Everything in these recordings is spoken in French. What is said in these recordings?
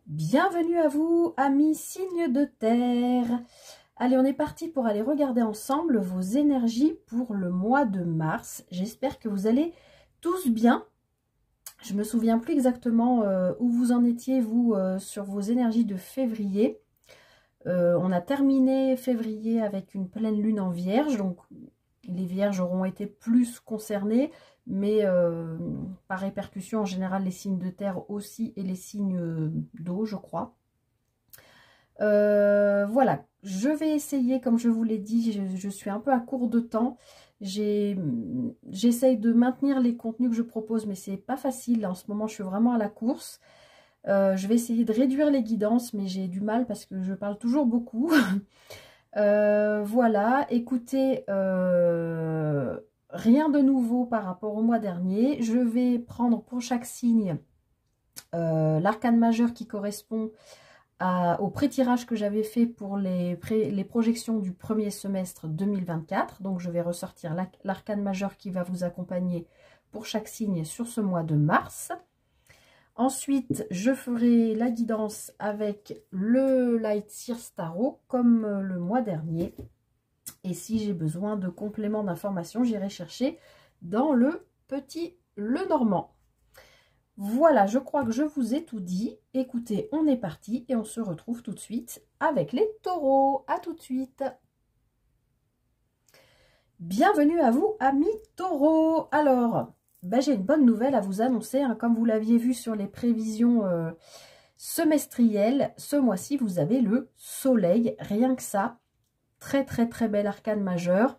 Bienvenue à vous, amis signes de terre. Allez, on est parti pour aller regarder ensemble vos énergies pour le mois de mars. J'espère que vous allez tous bien. Je me souviens plus exactement où vous en étiez, vous, sur vos énergies de février. On a terminé février avec une pleine lune en vierge, donc les vierges auront été plus concernés, mais par répercussion, en général, les signes de terre aussi et les signes d'eau, je crois. Voilà, je vais essayer, comme je vous l'ai dit, je suis un peu à court de temps. J'essaye de maintenir les contenus que je propose, mais c'est pas facile. En ce moment, je suis vraiment à la course. Je vais essayer de réduire les guidances, mais j'ai du mal parce que je parle toujours beaucoup. Voilà, écoutez, rien de nouveau par rapport au mois dernier. Je vais prendre pour chaque signe l'arcane majeur qui correspond au pré-tirage que j'avais fait pour les projections du premier semestre 2024. Donc je vais ressortir l'arcane majeur qui va vous accompagner pour chaque signe sur ce mois de mars. Ensuite, je ferai la guidance avec le Light Seers Tarot comme le mois dernier. Et si j'ai besoin de compléments d'informations, j'irai chercher dans le petit Lenormand. Voilà, je crois que je vous ai tout dit. Écoutez, on est parti et on se retrouve tout de suite avec les taureaux. À tout de suite. Bienvenue à vous, amis taureaux. Alors, j'ai une bonne nouvelle à vous annoncer. Hein. Comme vous l'aviez vu sur les prévisions semestrielles, ce mois-ci, vous avez le soleil. Rien que ça. Très, très, très bel arcane majeur.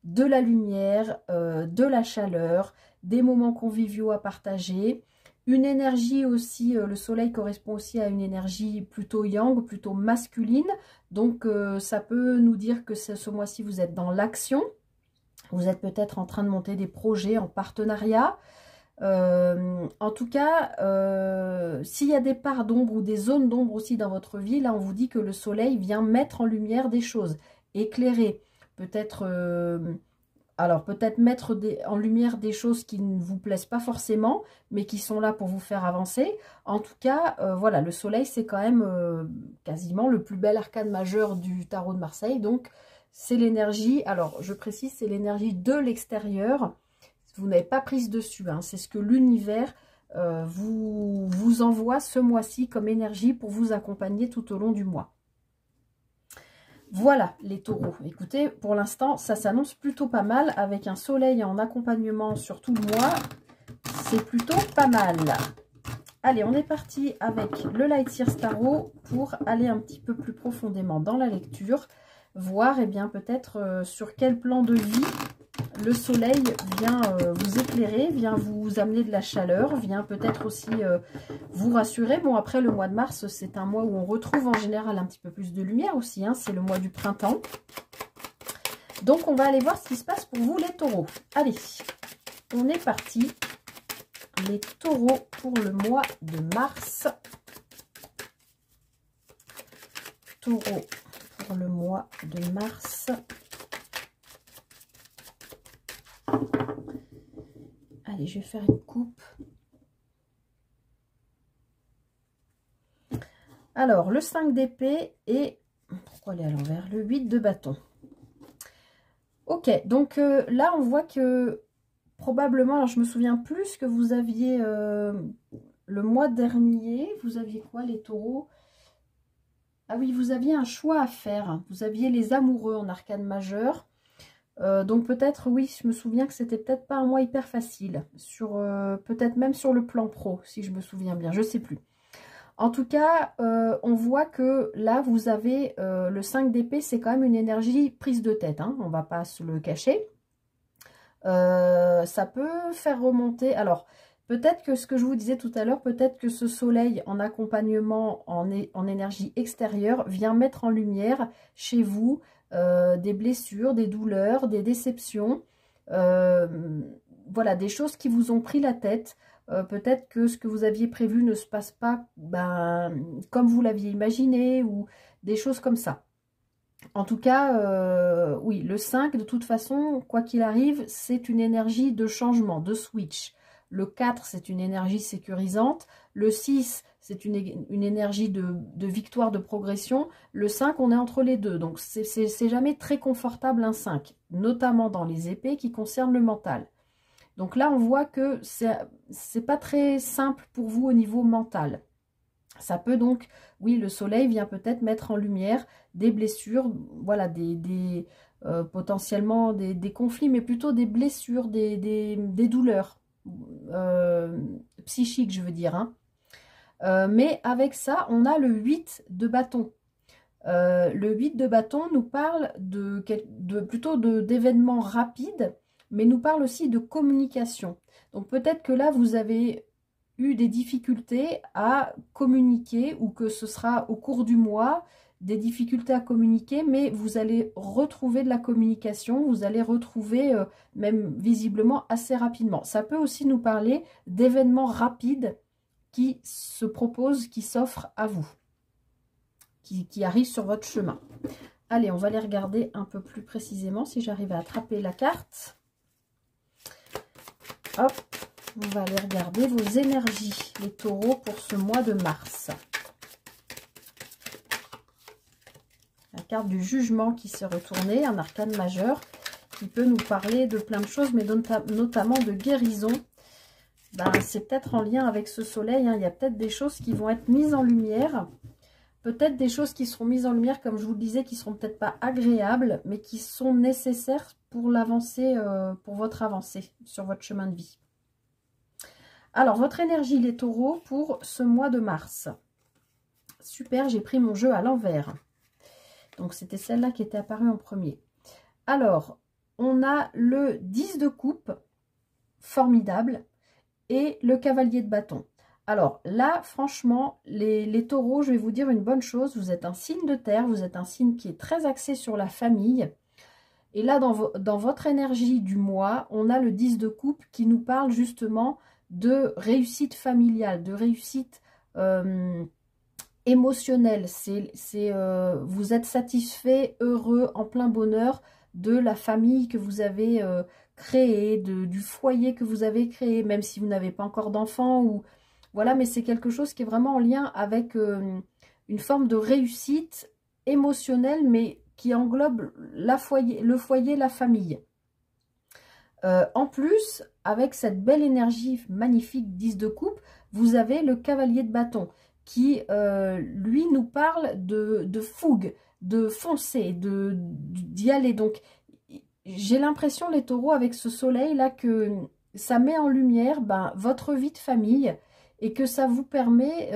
De la lumière, de la chaleur, des moments conviviaux à partager. Une énergie aussi, le soleil correspond aussi à une énergie plutôt yang, plutôt masculine. Donc, ça peut nous dire que ce mois-ci, vous êtes dans l'action. Vous êtes peut-être en train de monter des projets en partenariat. En tout cas, s'il y a des parts d'ombre ou des zones d'ombre aussi dans votre vie, là, on vous dit que le soleil vient mettre en lumière des choses, éclairer. Peut-être peut-être mettre en lumière des choses qui ne vous plaisent pas forcément, mais qui sont là pour vous faire avancer. En tout cas, voilà, le soleil, c'est quand même quasiment le plus bel arcane majeur du tarot de Marseille. Donc, c'est l'énergie, alors je précise, c'est l'énergie de l'extérieur. Vous n'avez pas prise dessus, hein, c'est ce que l'univers vous envoie ce mois-ci comme énergie pour vous accompagner tout au long du mois. Voilà les taureaux. Écoutez, pour l'instant, ça s'annonce plutôt pas mal avec un soleil en accompagnement sur tout le mois. C'est plutôt pas mal. Allez, on est parti avec le Light Seers Tarot pour aller un petit peu plus profondément dans la lecture. Voir, eh bien, peut-être sur quel plan de vie le soleil vient vous éclairer, vient vous amener de la chaleur, vient peut-être aussi vous rassurer. Bon, après, le mois de mars, c'est un mois où on retrouve en général un petit peu plus de lumière aussi. Hein, c'est le mois du printemps. Donc, on va aller voir ce qui se passe pour vous, les taureaux. Allez, on est parti. Les taureaux pour le mois de mars. Taureaux pour le mois de mars. Allez, je vais faire une coupe. Alors, le 5 d'épée et... Pourquoi elle est à l'envers? Le 8 de bâton. Ok, donc là, on voit que probablement... Alors, je me souviens plus ce que vous aviez le mois dernier. Vous aviez quoi, les taureaux? Ah oui, vous aviez un choix à faire. Vous aviez les amoureux en arcane majeur. Donc peut-être, oui, je me souviens que c'était peut-être pas un mois hyper facile, peut-être même sur le plan pro, si je me souviens bien, je sais plus. En tout cas, on voit que là, vous avez le 5 d'épée, c'est quand même une énergie prise de tête, hein, on va pas se le cacher. Ça peut faire remonter, alors peut-être que ce que je vous disais tout à l'heure, peut-être que ce soleil en accompagnement en énergie extérieure vient mettre en lumière chez vous des blessures, des douleurs, des déceptions, voilà, des choses qui vous ont pris la tête. Peut-être que ce que vous aviez prévu ne se passe pas comme vous l'aviez imaginé ou des choses comme ça. En tout cas, oui, le 5, de toute façon, quoi qu'il arrive, c'est une énergie de changement, de switch. Le 4, c'est une énergie sécurisante. Le 6, c'est une énergie de victoire, de progression. Le 5, on est entre les deux. Donc, c'est jamais très confortable un 5, notamment dans les épées qui concernent le mental. Donc là, on voit que c'est pas très simple pour vous au niveau mental. Ça peut donc, oui, le soleil vient peut-être mettre en lumière des blessures, voilà, potentiellement des conflits, mais plutôt des blessures, des douleurs psychiques, je veux dire. Hein. Mais avec ça, on a le 8 de bâton. Le 8 de bâton nous parle plutôt d'événements rapides, mais nous parle aussi de communication. Donc peut-être que là, vous avez eu des difficultés à communiquer, ou que ce sera au cours du mois, des difficultés à communiquer, mais vous allez retrouver de la communication, vous allez retrouver même visiblement assez rapidement. Ça peut aussi nous parler d'événements rapides qui se proposent, qui s'offrent à vous, qui arrivent sur votre chemin. Allez, on va les regarder un peu plus précisément si j'arrive à attraper la carte. Hop, on va aller regarder vos énergies, les taureaux, pour ce mois de mars. La carte du jugement qui s'est retournée, un arcane majeur qui peut nous parler de plein de choses, mais notamment de guérison. Ben, c'est peut-être en lien avec ce soleil, hein. Il y a peut-être des choses qui vont être mises en lumière. Peut-être des choses qui seront mises en lumière, comme je vous le disais, qui ne seront peut-être pas agréables, mais qui sont nécessaires pour l'avancée, pour votre avancée sur votre chemin de vie. Alors, votre énergie, les taureaux, pour ce mois de mars. Super, j'ai pris mon jeu à l'envers. Donc, c'était celle-là qui était apparue en premier. Alors, on a le 10 de coupe, formidable, et le cavalier de bâton. Alors là, franchement, les taureaux, je vais vous dire une bonne chose. Vous êtes un signe de terre, vous êtes un signe qui est très axé sur la famille. Et là, dans votre énergie du mois, on a le 10 de coupe qui nous parle justement de réussite familiale, de réussite émotionnelle. Vous êtes satisfait, heureux, en plein bonheur de la famille que vous avez créée, du foyer que vous avez créé, même si vous n'avez pas encore d'enfants ou... Voilà, mais c'est quelque chose qui est vraiment en lien avec une forme de réussite émotionnelle, mais qui englobe le foyer, la famille. En plus, avec cette belle énergie magnifique 10 de coupe, vous avez le cavalier de bâton qui, lui, nous parle de fougue, de foncer, d'y aller. Donc, j'ai l'impression, les taureaux, avec ce soleil-là, que ça met en lumière votre vie de famille, et que ça vous permet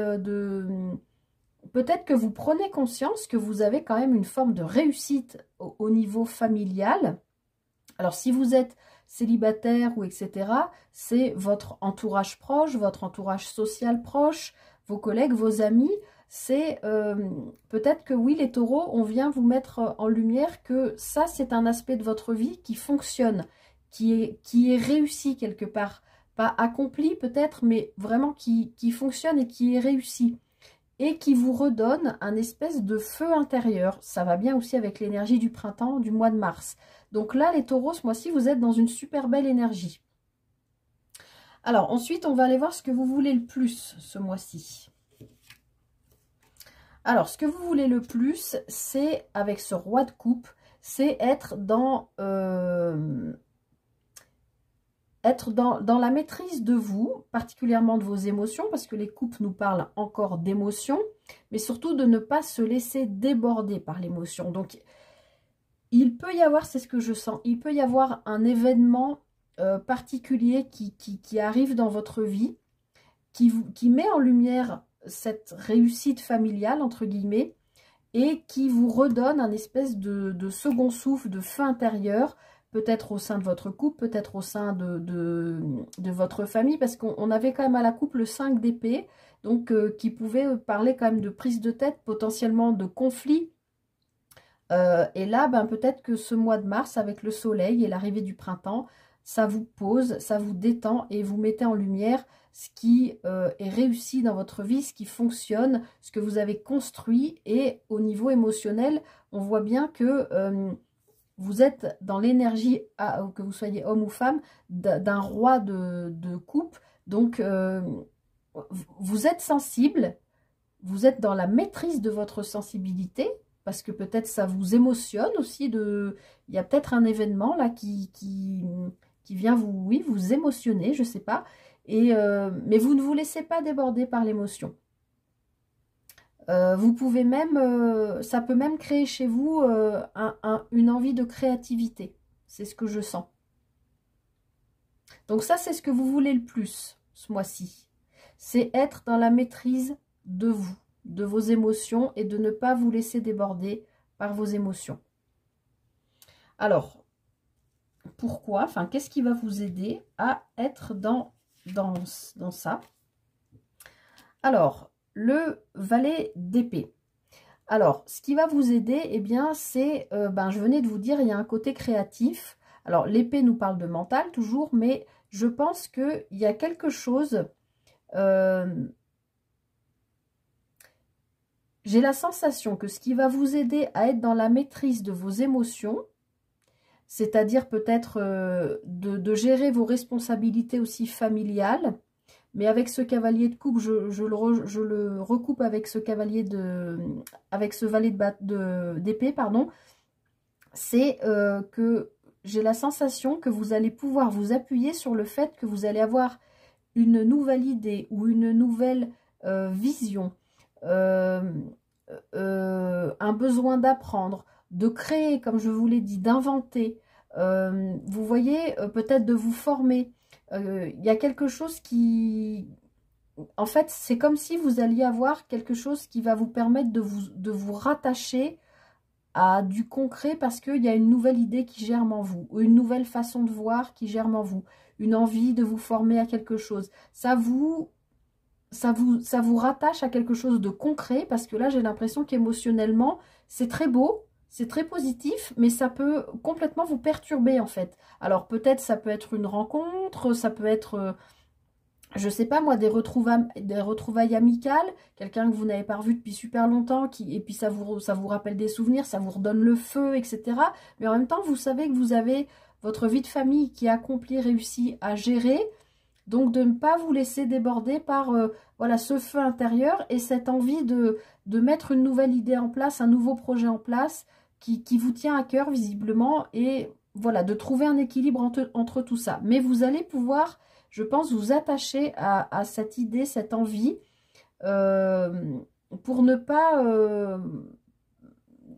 peut-être que vous prenez conscience que vous avez quand même une forme de réussite au niveau familial. Alors, si vous êtes célibataire ou etc., c'est votre entourage proche, votre entourage social proche, vos collègues, vos amis. C'est peut-être que oui, les taureaux, on vient vous mettre en lumière que ça, c'est un aspect de votre vie qui fonctionne, qui est réussi quelque part. Pas accompli peut-être, mais vraiment qui fonctionne et qui est réussi. Et qui vous redonne un espèce de feu intérieur. Ça va bien aussi avec l'énergie du printemps, du mois de mars. Donc là, les taureaux, ce mois-ci, vous êtes dans une super belle énergie. Alors, ensuite, on va aller voir ce que vous voulez le plus ce mois-ci. Alors, ce que vous voulez le plus, c'est, avec ce roi de coupe, c'est être dans la maîtrise de vous, particulièrement de vos émotions, parce que les coupes nous parlent encore d'émotions, mais surtout de ne pas se laisser déborder par l'émotion. Donc, il peut y avoir, c'est ce que je sens, il peut y avoir un événement particulier qui arrive dans votre vie, qui met en lumière cette réussite familiale, entre guillemets, et qui vous redonne un espèce de second souffle, de feu intérieur, peut-être au sein de votre couple, peut-être au sein de votre famille, parce qu'on avait quand même à la coupe le 5 d'épée, donc qui pouvait parler quand même de prise de tête, potentiellement de conflit. Et là, peut-être que ce mois de mars, avec le soleil et l'arrivée du printemps, ça vous pose, ça vous détend et vous mettez en lumière ce qui est réussi dans votre vie, ce qui fonctionne, ce que vous avez construit. Et au niveau émotionnel, on voit bien que vous êtes dans l'énergie, que vous soyez homme ou femme, d'un roi de coupe. Donc, vous êtes sensible, vous êtes dans la maîtrise de votre sensibilité, parce que peut-être ça vous émotionne aussi. Il y a peut-être un événement là qui vient vous, oui, vous émotionner, je ne sais pas. Mais vous ne vous laissez pas déborder par l'émotion. Vous pouvez même, ça peut même créer chez vous une envie de créativité. C'est ce que je sens. Donc ça, c'est ce que vous voulez le plus ce mois-ci. C'est être dans la maîtrise de vous, de vos émotions et de ne pas vous laisser déborder par vos émotions. Alors, pourquoi? Enfin, qu'est-ce qui va vous aider à être dans ça? Alors, le valet d'épée. Alors, ce qui va vous aider, eh bien, c'est, je venais de vous dire, il y a un côté créatif. Alors, l'épée nous parle de mental, toujours, mais je pense qu'il y a quelque chose... j'ai la sensation que ce qui va vous aider à être dans la maîtrise de vos émotions, c'est-à-dire peut-être de gérer vos responsabilités aussi familiales, mais avec ce cavalier de coupe, je le recoupe avec ce cavalier avec ce valet d'épée, pardon. C'est que j'ai la sensation que vous allez pouvoir vous appuyer sur le fait que vous allez avoir une nouvelle idée ou une nouvelle vision, un besoin d'apprendre, de créer, comme je vous l'ai dit, d'inventer. Vous voyez, peut-être de vous former. Il y a quelque chose qui... En fait, c'est comme si vous alliez avoir quelque chose qui va vous permettre de vous rattacher à du concret parce qu'il y a une nouvelle idée qui germe en vous, ou une nouvelle façon de voir qui germe en vous, une envie de vous former à quelque chose. Ça vous rattache à quelque chose de concret parce que là, j'ai l'impression qu'émotionnellement, c'est très beau, c'est très positif, mais ça peut complètement vous perturber en fait. Alors peut-être ça peut être une rencontre, ça peut être, je sais pas moi, des retrouvailles amicales, quelqu'un que vous n'avez pas revu depuis super longtemps, et puis ça vous rappelle des souvenirs, ça vous redonne le feu, etc. Mais en même temps, vous savez que vous avez votre vie de famille qui est accomplie, réussie à gérer, donc de ne pas vous laisser déborder par voilà, ce feu intérieur et cette envie de mettre une nouvelle idée en place, un nouveau projet en place qui vous tient à cœur visiblement, et voilà, de trouver un équilibre entre tout ça. Mais vous allez pouvoir, je pense, vous attacher à cette idée, cette envie, pour ne pas,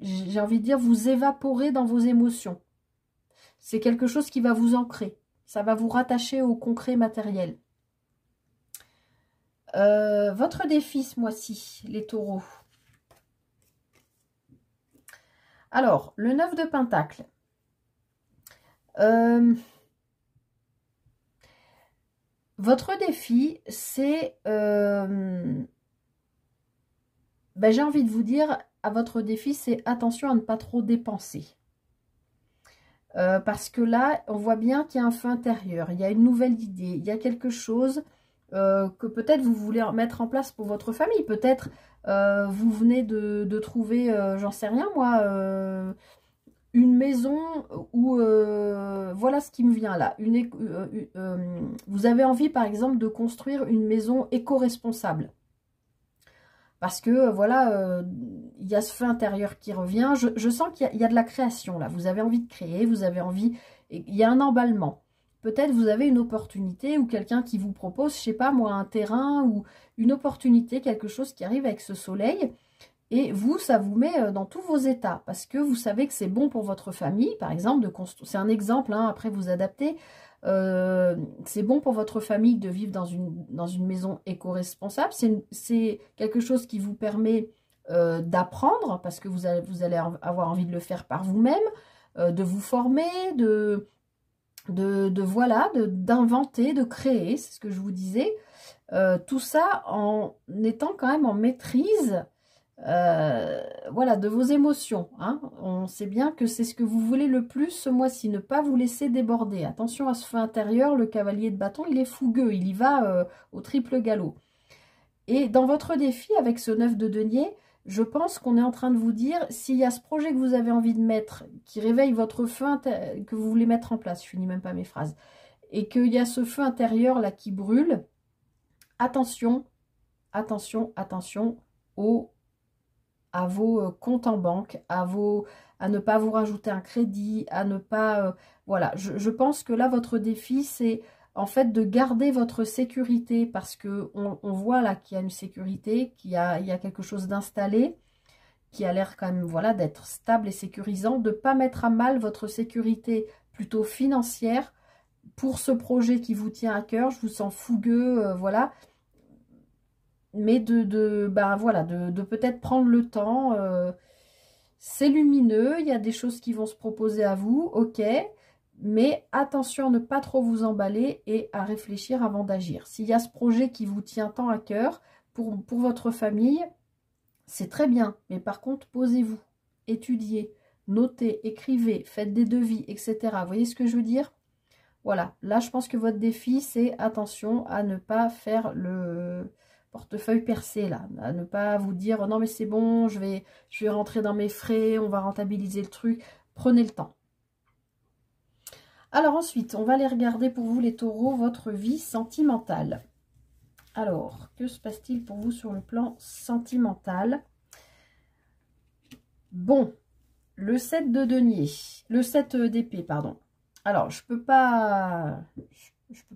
j'ai envie de dire, vous évaporer dans vos émotions. C'est quelque chose qui va vous ancrer. Ça va vous rattacher au concret matériel. Votre défi ce mois-ci, les taureaux. Alors, le 9 de Pentacle. Votre défi, c'est... j'ai envie de vous dire, à votre défi, c'est attention à ne pas trop dépenser. Parce que là, on voit bien qu'il y a un feu intérieur, il y a une nouvelle idée, il y a quelque chose que peut-être vous voulez mettre en place pour votre famille. Peut-être vous venez de trouver, j'en sais rien moi, une maison où, voilà ce qui me vient là. Vous avez envie par exemple de construire une maison éco-responsable. Parce que, voilà, il y a ce feu intérieur qui revient. Je sens qu'il y a de la création, là. Vous avez envie de créer, vous avez envie... Il y a un emballement. Peut-être vous avez une opportunité ou quelqu'un qui vous propose, je sais pas moi, un terrain ou une opportunité, quelque chose qui arrive avec ce soleil. Et vous, ça vous met dans tous vos états. Parce que vous savez que c'est bon pour votre famille, par exemple. C'est un exemple, hein, après vous adaptez. C'est bon pour votre famille de vivre dans une maison éco-responsable. C'est quelque chose qui vous permet d'apprendre, parce que vous allez avoir envie de le faire par vous-même, de vous former, voilà, d'inventer, de créer, c'est ce que je vous disais. Tout ça en étant quand même en maîtrise voilà, de vos émotions, hein. On sait bien que c'est ce que vous voulez le plus ce mois-ci, ne pas vous laisser déborder. Attention à ce feu intérieur, le cavalier de bâton, il est fougueux, il y va au triple galop. Et dans votre défi, avec ce 9 de denier, je pense qu'on est en train de vous dire, s'il y a ce projet que vous avez envie de mettre, qui réveille votre feu que vous voulez mettre en place, je finis même pas mes phrases, et qu'il y a ce feu intérieur là qui brûle, attention, attention, attention à vos comptes en banque, à ne pas vous rajouter un crédit, à ne pas... voilà, je pense que là, votre défi, c'est en fait de garder votre sécurité parce que on voit là qu'il y a une sécurité, il y a quelque chose d'installé, qui a l'air quand même, voilà, d'être stable et sécurisant, de ne pas mettre à mal votre sécurité plutôt financière pour ce projet qui vous tient à cœur. Je vous sens fougueux, voilà. Mais ben voilà, de peut-être prendre le temps. C'est lumineux, il y a des choses qui vont se proposer à vous, ok. Mais attention à ne pas trop vous emballer et à réfléchir avant d'agir. S'il y a ce projet qui vous tient tant à cœur pour votre famille, c'est très bien. Mais par contre, posez-vous, étudiez, notez, écrivez, faites des devis, etc. Vous voyez ce que je veux dire? Voilà. Là, je pense que votre défi, c'est attention à ne pas faire le portefeuille percé, là. À ne pas vous dire, non mais c'est bon, je vais rentrer dans mes frais, on va rentabiliser le truc. Prenez le temps. Alors ensuite, on va aller regarder pour vous les taureaux, votre vie sentimentale. Alors, que se passe-t-il pour vous sur le plan sentimental? Bon, le 7 de denier, le 7 d'épée, pardon. Alors, je peux pas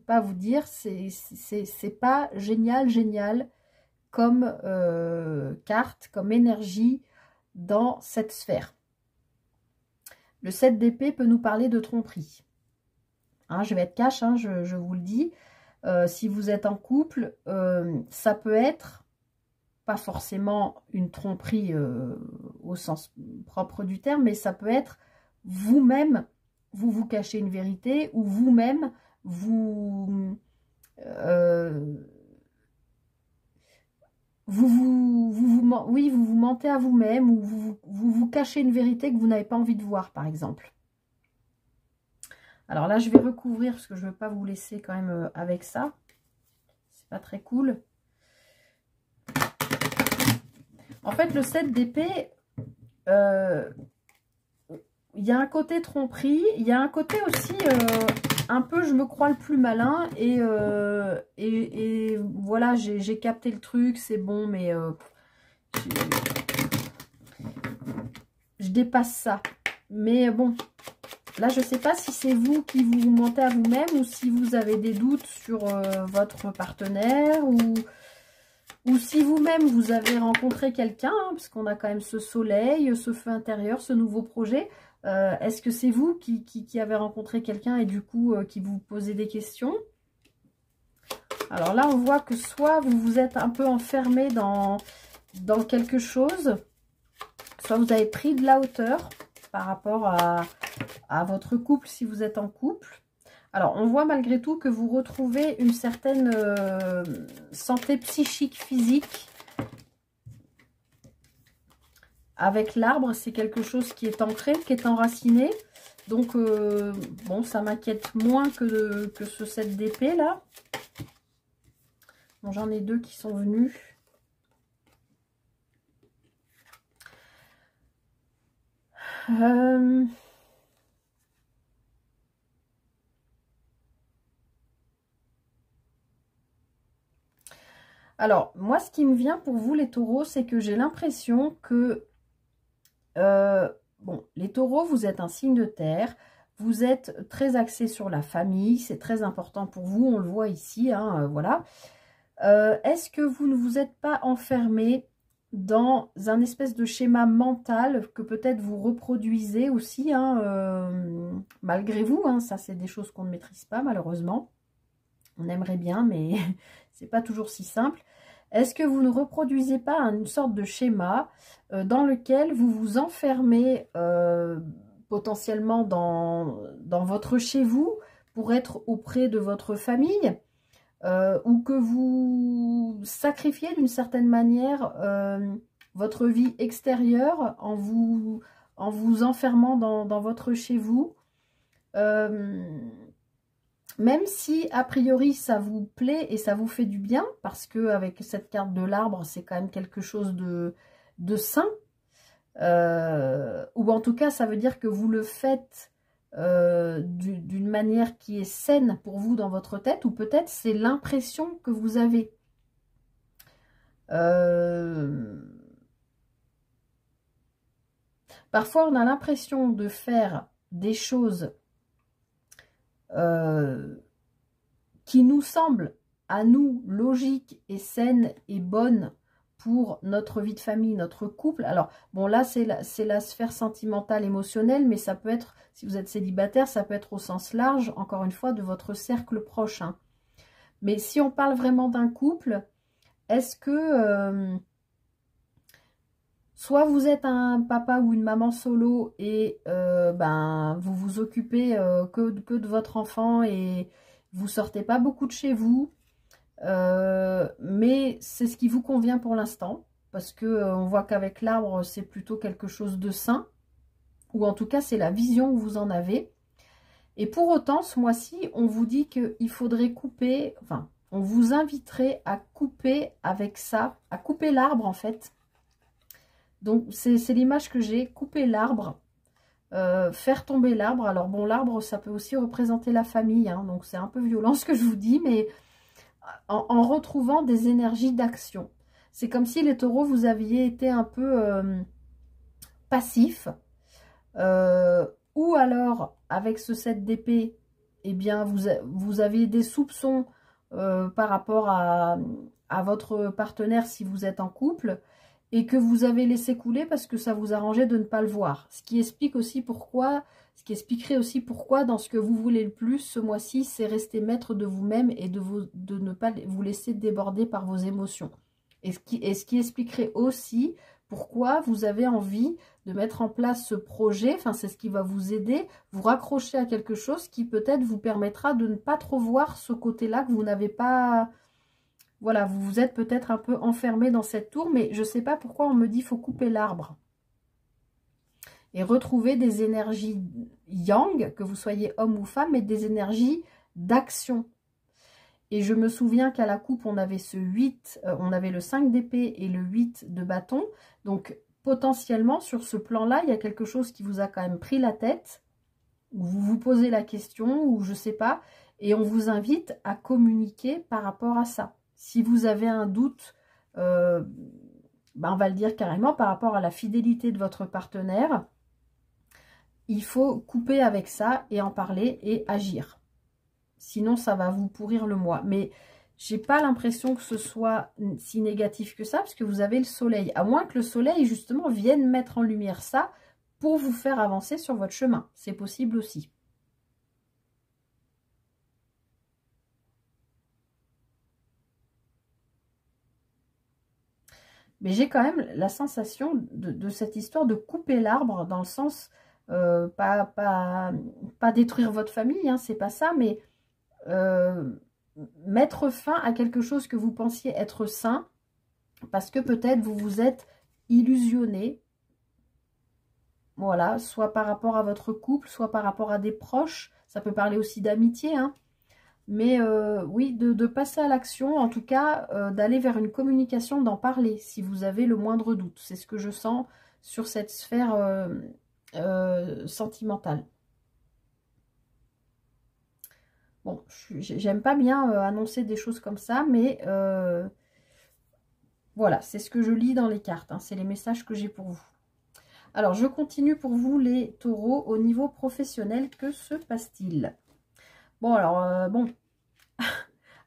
vous dire, c'est pas génial comme carte, comme énergie dans cette sphère. Le 7 d'épée peut nous parler de tromperie. Hein, je vais être cash, hein, je vous le dis. Si vous êtes en couple, ça peut être pas forcément une tromperie au sens propre du terme, mais ça peut être vous-même, vous cachez une vérité, ou vous-même, vous mentez à vous-même, ou vous cachez une vérité que vous n'avez pas envie de voir, par exemple. Alors là, je vais recouvrir parce que je ne veux pas vous laisser quand même avec ça. C'est pas très cool. En fait, le 7 d'épée, il y a un côté tromperie, il y a un côté aussi un peu je me crois le plus malin et voilà, j'ai capté le truc, c'est bon, mais je dépasse ça. Mais bon, là, je ne sais pas si c'est vous qui vous mentez à vous-même ou si vous avez des doutes sur votre partenaire ou si vous-même vous avez rencontré quelqu'un, hein, parce qu'on a quand même ce soleil, ce feu intérieur, ce nouveau projet. Est-ce que c'est vous qui avez rencontré quelqu'un et du coup qui vous posez des questions? Alors là, on voit que soit vous vous êtes un peu enfermé dans quelque chose, soit vous avez pris de la hauteur par rapport à votre couple si vous êtes en couple. Alors, on voit malgré tout que vous retrouvez une certaine santé psychique, physique. Avec l'arbre, c'est quelque chose qui est ancré, qui est enraciné. Donc, bon, ça m'inquiète moins que ce 7 d'épée, là. Bon, j'en ai deux qui sont venus. Alors, moi, ce qui me vient pour vous, les taureaux, c'est que j'ai l'impression que, bon, les taureaux, vous êtes un signe de terre, vous êtes très axé sur la famille, c'est très important pour vous, on le voit ici, hein, voilà. Est-ce que vous ne vous êtes pas enfermé dans un espèce de schéma mental que peut-être vous reproduisez aussi, hein, malgré vous, hein, ça c'est des choses qu'on ne maîtrise pas malheureusement. On aimerait bien, mais c'est pas toujours si simple. Est-ce que vous ne reproduisez pas une sorte de schéma dans lequel vous vous enfermez potentiellement dans votre chez vous pour être auprès de votre famille ou que vous sacrifiez d'une certaine manière votre vie extérieure en vous enfermant dans votre chez vous même si, a priori, ça vous plaît et ça vous fait du bien, parce que avec cette carte de l'arbre, c'est quand même quelque chose de sain. Ou en tout cas, ça veut dire que vous le faites d'une manière qui est saine pour vous dans votre tête, ou peut-être c'est l'impression que vous avez. Parfois, on a l'impression de faire des choses qui nous semblent, à nous, logiques et saines et bonnes pour notre vie de famille, notre couple. Alors, bon, là, c'est la sphère sentimentale, émotionnelle, mais ça peut être, si vous êtes célibataire, ça peut être au sens large, encore une fois, de votre cercle proche. Hein. Mais si on parle vraiment d'un couple, est-ce que... soit vous êtes un papa ou une maman solo et ben, vous vous occupez que de votre enfant et vous sortez pas beaucoup de chez vous, mais c'est ce qui vous convient pour l'instant, parce que on voit qu'avec l'arbre, c'est plutôt quelque chose de sain, ou en tout cas, c'est la vision que vous en avez. Et pour autant, ce mois-ci, on vous dit qu'il faudrait couper, enfin, on vous inviterait à couper avec ça, à couper l'arbre en fait. Donc, c'est l'image que j'ai, couper l'arbre, faire tomber l'arbre. Alors bon, l'arbre, ça peut aussi représenter la famille, hein, donc c'est un peu violent ce que je vous dis, mais en retrouvant des énergies d'action. C'est comme si les taureaux, vous aviez été un peu passifs, ou alors, avec ce 7 d'épée, eh bien, vous avez des soupçons par rapport à votre partenaire si vous êtes en couple, et que vous avez laissé couler parce que ça vous arrangeait de ne pas le voir. Ce qui explique aussi pourquoi, ce qui expliquerait aussi pourquoi dans ce que vous voulez le plus ce mois-ci, c'est rester maître de vous-même et de ne pas vous laisser déborder par vos émotions. Et ce qui expliquerait aussi pourquoi vous avez envie de mettre en place ce projet, enfin c'est ce qui va vous aider, vous raccrocher à quelque chose qui peut-être vous permettra de ne pas trop voir ce côté-là que vous n'avez pas... Voilà, vous vous êtes peut-être un peu enfermé dans cette tour, mais je ne sais pas pourquoi on me dit qu'il faut couper l'arbre. Et retrouver des énergies yang, que vous soyez homme ou femme, mais des énergies d'action. Et je me souviens qu'à la coupe, on avait ce 8, on avait le 5 d'épée et le 8 de bâton. Donc, potentiellement, sur ce plan-là, il y a quelque chose qui vous a quand même pris la tête, où vous vous posez la question, ou je ne sais pas, et on vous invite à communiquer par rapport à ça. Si vous avez un doute, ben on va le dire carrément, par rapport à la fidélité de votre partenaire, il faut couper avec ça et en parler et agir. Sinon, ça va vous pourrir le mois. Mais j'ai pas l'impression que ce soit si négatif que ça, parce que vous avez le soleil. À moins que le soleil, justement, vienne mettre en lumière ça pour vous faire avancer sur votre chemin. C'est possible aussi. Mais j'ai quand même la sensation de cette histoire de couper l'arbre, dans le sens, pas détruire votre famille, hein, c'est pas ça, mais mettre fin à quelque chose que vous pensiez être sain, parce que peut-être vous vous êtes illusionné, voilà, soit par rapport à votre couple, soit par rapport à des proches, ça peut parler aussi d'amitié, hein. Mais oui, de passer à l'action, en tout cas, d'aller vers une communication, d'en parler, si vous avez le moindre doute. C'est ce que je sens sur cette sphère sentimentale. Bon, j'aime pas bien annoncer des choses comme ça, mais voilà, c'est ce que je lis dans les cartes, hein, c'est les messages que j'ai pour vous. Alors, je continue pour vous, les taureaux, au niveau professionnel, que se passe-t-il? Bon, alors, bon,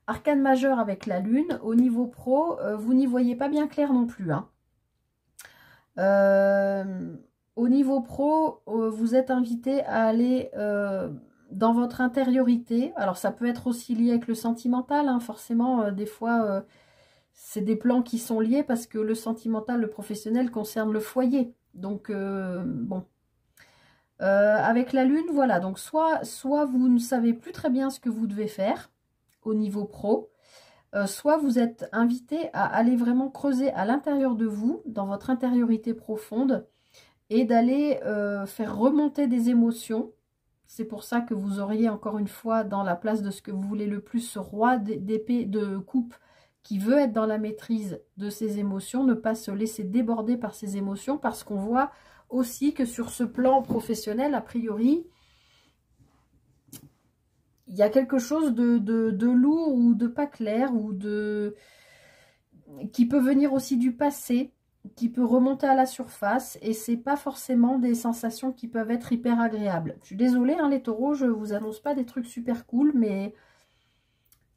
arcane majeur avec la lune. Au niveau pro, vous n'y voyez pas bien clair non plus. Hein. Au niveau pro, vous êtes invité à aller dans votre intériorité. Alors, ça peut être aussi lié avec le sentimental. Hein, forcément, des fois, c'est des plans qui sont liés parce que le sentimental, le professionnel concerne le foyer. Donc, bon... avec la lune, voilà, donc soit vous ne savez plus très bien ce que vous devez faire au niveau pro, soit vous êtes invité à aller vraiment creuser à l'intérieur de vous, dans votre intériorité profonde, et d'aller faire remonter des émotions. C'est pour ça que vous auriez encore une fois dans la place de ce que vous voulez le plus, ce roi d'épée de coupe qui veut être dans la maîtrise de ses émotions, ne pas se laisser déborder par ses émotions, parce qu'on voit aussi que sur ce plan professionnel, a priori, il y a quelque chose de lourd ou de pas clair, ou qui peut venir aussi du passé. qui peut remonter à la surface et c'est pas forcément des sensations qui peuvent être hyper agréables. Je suis désolée, hein, les taureaux, je vous annonce pas des trucs super cool, mais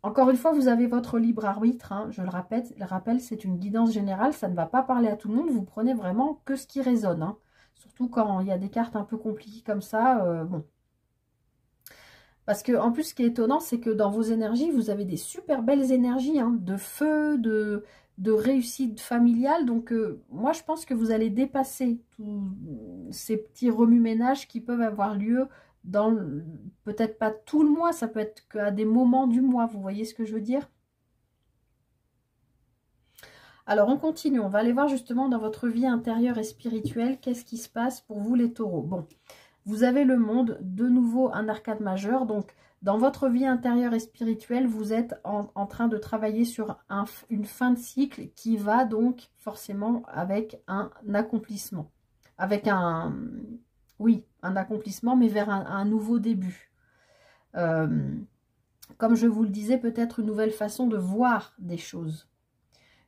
encore une fois, vous avez votre libre arbitre, hein, je le rappelle, c'est une guidance générale, ça ne va pas parler à tout le monde, vous prenez vraiment que ce qui résonne, hein. Surtout quand il y a des cartes un peu compliquées comme ça, bon. Parce que en plus, ce qui est étonnant, c'est que dans vos énergies, vous avez des super belles énergies, hein, de feu, de réussite familiale. Donc, moi, je pense que vous allez dépasser tous ces petits remue-ménages qui peuvent avoir lieu dans, peut-être pas tout le mois, ça peut être qu'à des moments du mois. Vous voyez ce que je veux dire? Alors, on continue. On va aller voir justement dans votre vie intérieure et spirituelle, qu'est-ce qui se passe pour vous, les taureaux. Bon. Vous avez le monde, de nouveau un arcade majeur. Donc, dans votre vie intérieure et spirituelle, vous êtes en train de travailler sur une fin de cycle qui va donc forcément avec un accomplissement. Avec oui, un accomplissement, mais vers un nouveau début. Comme je vous le disais, peut-être une nouvelle façon de voir des choses.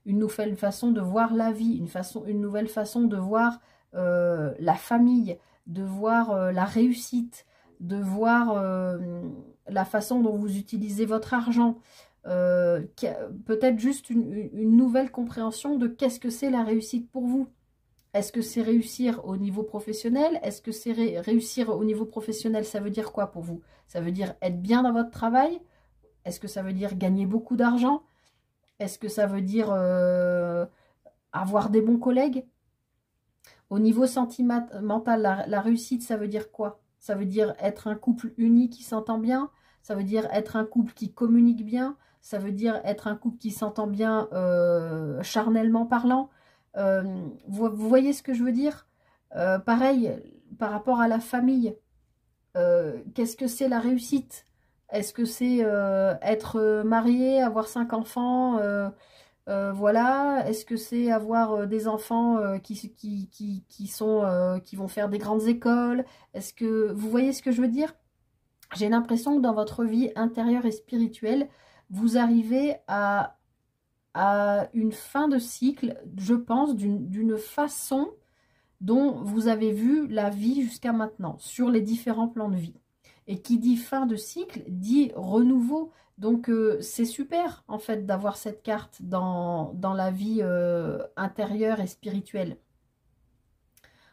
Une nouvelle façon de voir la vie, une nouvelle façon de voir la famille, de voir la réussite, de voir la façon dont vous utilisez votre argent, peut-être juste une nouvelle compréhension de qu'est-ce que c'est la réussite pour vous. Est-ce que c'est réussir au niveau professionnel? Est-ce que c'est réussir au niveau professionnel, ça veut dire quoi pour vous? Ça veut dire être bien dans votre travail? Est-ce que ça veut dire gagner beaucoup d'argent? Est-ce que ça veut dire avoir des bons collègues? Au niveau sentimental, la réussite, ça veut dire quoi? Ça veut dire être un couple uni qui s'entend bien. Ça veut dire être un couple qui communique bien. Ça veut dire être un couple qui s'entend bien charnellement parlant. Vous voyez ce que je veux dire? Pareil, par rapport à la famille. Qu'est-ce que c'est la réussite? Est-ce que c'est être marié, avoir 5 enfants voilà, est-ce que c'est avoir des enfants qui vont faire des grandes écoles? Est-ce que vous voyez ce que je veux dire? J'ai l'impression que dans votre vie intérieure et spirituelle, vous arrivez à une fin de cycle, je pense, d'une façon dont vous avez vu la vie jusqu'à maintenant, sur les différents plans de vie. Et qui dit fin de cycle, dit renouveau. Donc, c'est super, en fait, d'avoir cette carte dans la vie intérieure et spirituelle.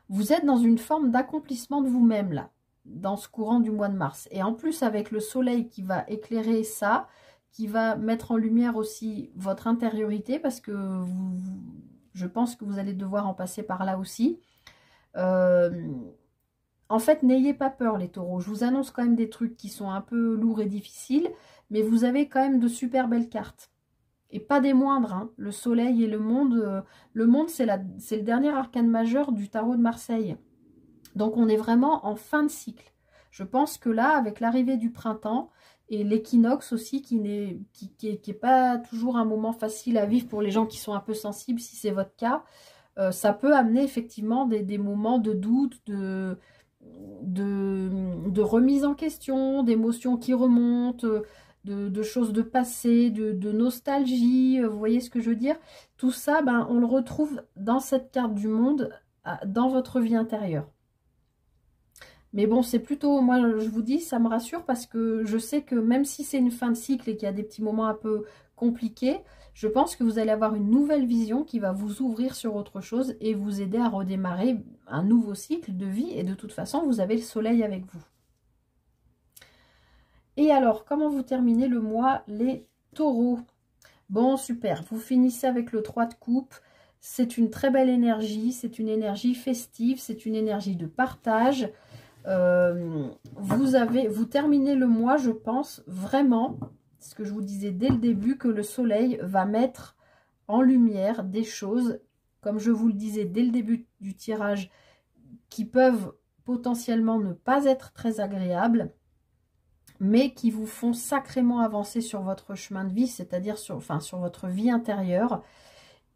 Vous êtes dans une forme d'accomplissement de vous-même, là, dans ce courant du mois de mars. Et en plus, avec le soleil qui va éclairer ça, qui va mettre en lumière aussi votre intériorité, parce que je pense que vous allez devoir en passer par là aussi. En fait, n'ayez pas peur les taureaux. Je vous annonce quand même des trucs qui sont un peu lourds et difficiles, mais vous avez quand même de super belles cartes. Et pas des moindres, hein. Le soleil et le monde. Le monde, c'est le dernier arcane majeur du tarot de Marseille. Donc, on est vraiment en fin de cycle. Je pense que là, avec l'arrivée du printemps et l'équinoxe aussi, qui n'est pas toujours un moment facile à vivre pour les gens qui sont un peu sensibles, si c'est votre cas, ça peut amener effectivement des moments de doute, de remise en question, d'émotions qui remontent, de choses de passé, de nostalgie, vous voyez ce que je veux dire? Tout ça, ben, on le retrouve dans cette carte du monde, dans votre vie intérieure. Mais bon, c'est plutôt, moi je vous dis, ça me rassure parce que je sais que même si c'est une fin de cycle et qu'il y a des petits moments un peu compliqués, je pense que vous allez avoir une nouvelle vision qui va vous ouvrir sur autre chose et vous aider à redémarrer un nouveau cycle de vie. Et de toute façon, vous avez le soleil avec vous. Et alors, comment vous terminez le mois, les taureaux? Bon, super, vous finissez avec le 3 de coupe. C'est une très belle énergie, c'est une énergie festive, c'est une énergie de partage. Vous terminez le mois, je pense vraiment, ce que je vous disais dès le début, que le soleil va mettre en lumière des choses, comme je vous le disais dès le début du tirage, qui peuvent potentiellement ne pas être très agréables, mais qui vous font sacrément avancer sur votre chemin de vie, c'est-à-dire sur votre vie intérieure.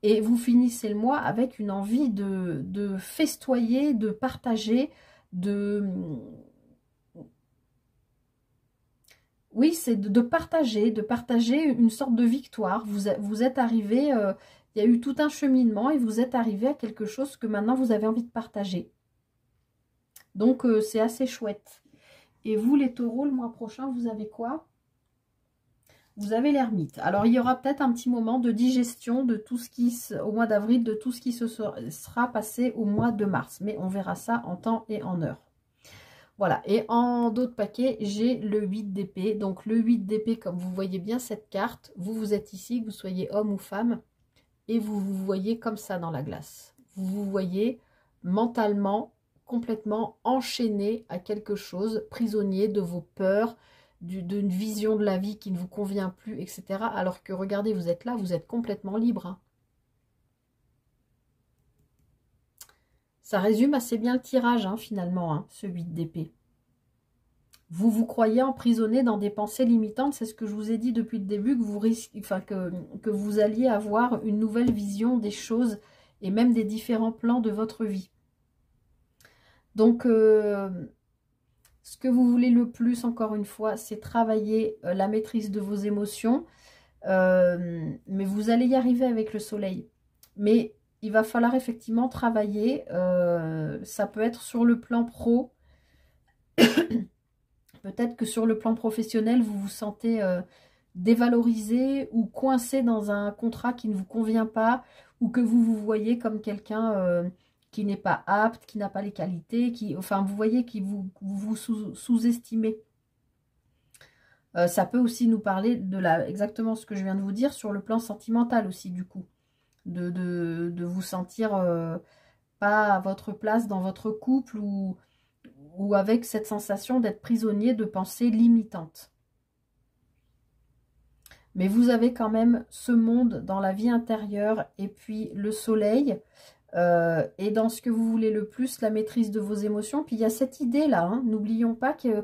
Et vous finissez le mois avec une envie de festoyer, de partager, oui, c'est de partager une sorte de victoire. Vous êtes arrivé Il y a eu tout un cheminement et vous êtes arrivé à quelque chose que maintenant vous avez envie de partager. Donc, c'est assez chouette. Et vous, les taureaux, le mois prochain, vous avez quoi? Vous avez l'ermite. Alors, il y aura peut-être un petit moment de digestion de tout ce qui, au mois d'avril, de tout ce qui se sera passé au mois de mars. Mais on verra ça en temps et en heure. Voilà. Et en d'autres paquets, j'ai le 8 d'épée. Donc, le 8 d'épée, comme vous voyez bien cette carte, vous êtes ici, que vous soyez homme ou femme, et vous vous voyez comme ça dans la glace. Vous vous voyez mentalement, complètement enchaîné à quelque chose, prisonnier de vos peurs, d'une vision de la vie qui ne vous convient plus, etc. Alors que, regardez, vous êtes là, vous êtes complètement libre. Hein. Ça résume assez bien le tirage, hein, finalement, hein, ce 8 d'épée. Vous vous croyez emprisonné dans des pensées limitantes, c'est ce que je vous ai dit depuis le début, que vous risquez, enfin, que vous alliez avoir une nouvelle vision des choses et même des différents plans de votre vie. Donc, ce que vous voulez le plus, encore une fois, c'est travailler la maîtrise de vos émotions. Mais vous allez y arriver avec le soleil. Mais il va falloir effectivement travailler. Ça peut être sur le plan pro. Peut-être que sur le plan professionnel, vous vous sentez dévalorisé ou coincé dans un contrat qui ne vous convient pas. Ou que vous vous voyez comme quelqu'un... qui n'est pas apte, qui n'a pas les qualités, enfin, vous voyez, qui vous sous-estimez. Ça peut aussi nous parler de exactement ce que je viens de vous dire sur le plan sentimental aussi, du coup. De vous sentir pas à votre place dans votre couple ou avec cette sensation d'être prisonnier de pensées limitantes. Mais vous avez quand même ce monde dans la vie intérieure et puis le soleil... et dans ce que vous voulez le plus, la maîtrise de vos émotions. Puis il y a cette idée-là, hein, n'oublions pas que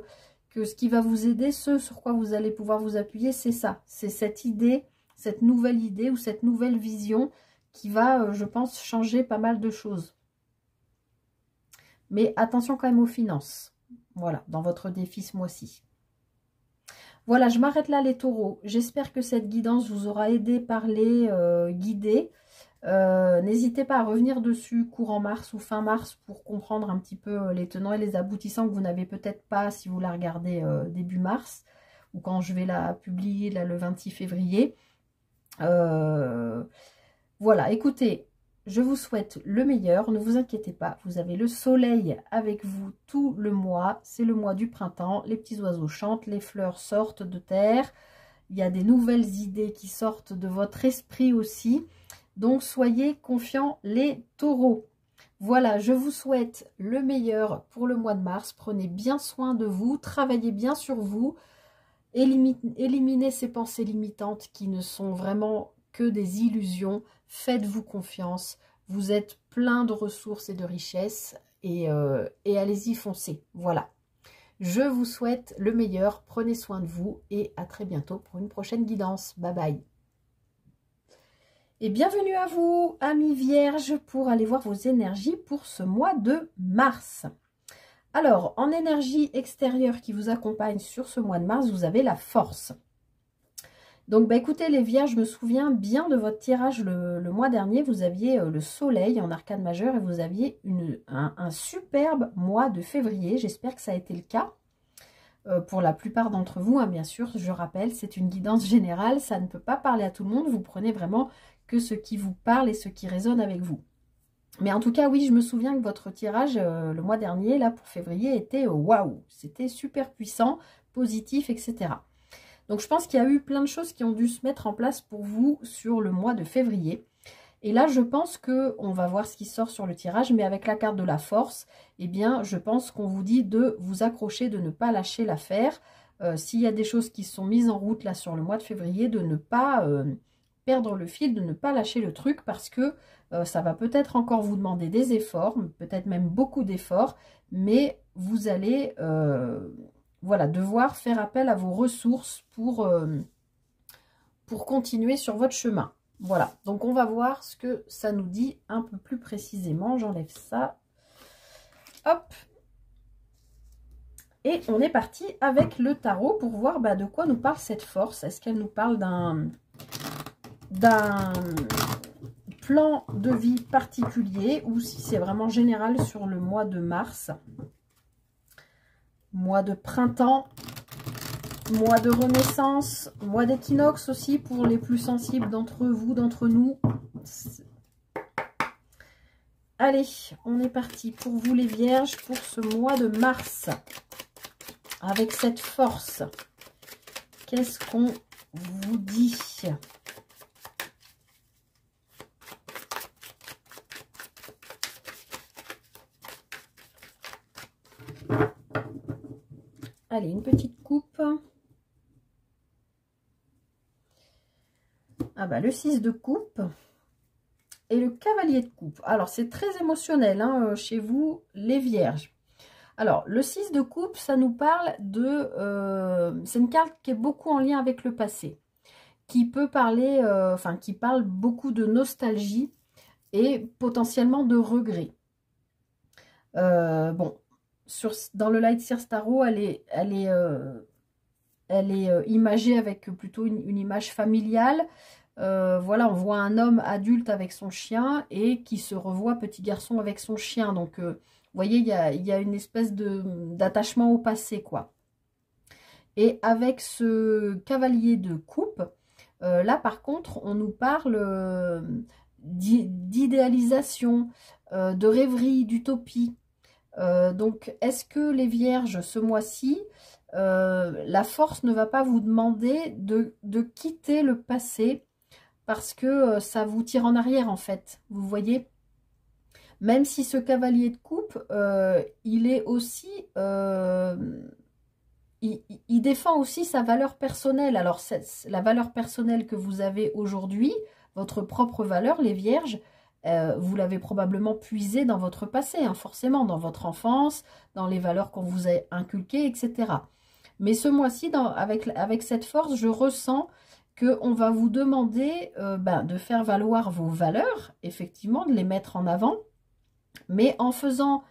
ce qui va vous aider, ce sur quoi vous allez pouvoir vous appuyer, c'est ça. C'est cette idée, cette nouvelle idée ou cette nouvelle vision qui va, je pense, changer pas mal de choses. Mais attention quand même aux finances. Voilà, dans votre défi ce mois-ci. Voilà, je m'arrête là les taureaux. J'espère que cette guidance vous aura aidé, parlé, guidé. N'hésitez pas à revenir dessus courant mars ou fin mars pour comprendre un petit peu les tenants et les aboutissants que vous n'avez peut-être pas si vous la regardez début mars ou quand je vais la publier là, le 26 février. Voilà, écoutez, je vous souhaite le meilleur, ne vous inquiétez pas, vous avez le soleil avec vous tout le mois, c'est le mois du printemps, les petits oiseaux chantent, les fleurs sortent de terre, il y a des nouvelles idées qui sortent de votre esprit aussi. Donc, soyez confiants les taureaux. Voilà, je vous souhaite le meilleur pour le mois de mars. Prenez bien soin de vous, travaillez bien sur vous. Éliminez ces pensées limitantes qui ne sont vraiment que des illusions. Faites-vous confiance. Vous êtes plein de ressources et de richesses. Et allez-y, foncez. Voilà. Je vous souhaite le meilleur. Prenez soin de vous. Et à très bientôt pour une prochaine guidance. Bye bye. Et bienvenue à vous, amis vierges, pour aller voir vos énergies pour ce mois de mars. Alors, en énergie extérieure qui vous accompagne sur ce mois de mars, vous avez la force. Donc, écoutez les vierges, je me souviens bien de votre tirage le mois dernier. Vous aviez le soleil en arcane majeur et vous aviez un superbe mois de février. J'espère que ça a été le cas. Pour la plupart d'entre vous, hein, bien sûr, je rappelle, c'est une guidance générale. Ça ne peut pas parler à tout le monde. Vous prenez vraiment... que ce qui vous parle et ce qui résonne avec vous. Mais en tout cas, oui, je me souviens que votre tirage le mois dernier, là, pour février, était waouh. C'était super puissant, positif, etc. Donc, je pense qu'il y a eu plein de choses qui ont dû se mettre en place pour vous sur le mois de février. Et là, je pense qu'on va voir ce qui sort sur le tirage, mais avec la carte de la force, eh bien, je pense qu'on vous dit de vous accrocher, de ne pas lâcher l'affaire. S'il y a des choses qui sont mises en route là sur le mois de février, de ne pas... perdre le fil, de ne pas lâcher le truc parce que ça va peut-être encore vous demander des efforts, peut-être même beaucoup d'efforts, mais vous allez voilà, devoir faire appel à vos ressources pour continuer sur votre chemin. Voilà, donc on va voir ce que ça nous dit un peu plus précisément. J'enlève ça. Hop. Et on est parti avec le tarot pour voir de quoi nous parle cette force. Est-ce qu'elle nous parle d'un plan de vie particulier ou si c'est vraiment général sur le mois de mars. Mois de printemps, mois de renaissance, mois d'équinoxe aussi pour les plus sensibles d'entre vous, d'entre nous. Allez, on est parti pour vous les vierges pour ce mois de mars. Avec cette force, qu'est-ce qu'on vous dit? Allez, une petite coupe. Ah bah, le 6 de coupe et le cavalier de coupe. Alors, c'est très émotionnel hein, chez vous, les vierges. Alors, le 6 de coupe, ça nous parle de... c'est une carte qui est beaucoup en lien avec le passé. Qui peut parler... qui parle beaucoup de nostalgie et potentiellement de regret. Bon, dans le Light Seer Tarot, elle est imagée avec plutôt une image familiale. Voilà, on voit un homme adulte avec son chien et qui se revoit petit garçon avec son chien. Donc, vous voyez, il y a une espèce d'attachement au passé, quoi. Et avec ce cavalier de coupe, là, par contre, on nous parle d'idéalisation, de rêverie, d'utopie. Donc, est-ce que les vierges, ce mois-ci, la force ne va pas vous demander de quitter le passé parce que ça vous tire en arrière, en fait. Vous voyez? Même si ce cavalier de coupe, il est aussi... il défend aussi sa valeur personnelle. Alors, la valeur personnelle que vous avez aujourd'hui, votre propre valeur, les vierges, vous l'avez probablement puisée dans votre passé, hein, forcément, dans votre enfance, dans les valeurs qu'on vous a inculquées, etc. Mais ce mois-ci, avec cette force, je ressens qu'on va vous demander de faire valoir vos valeurs, effectivement, de les mettre en avant, mais en faisant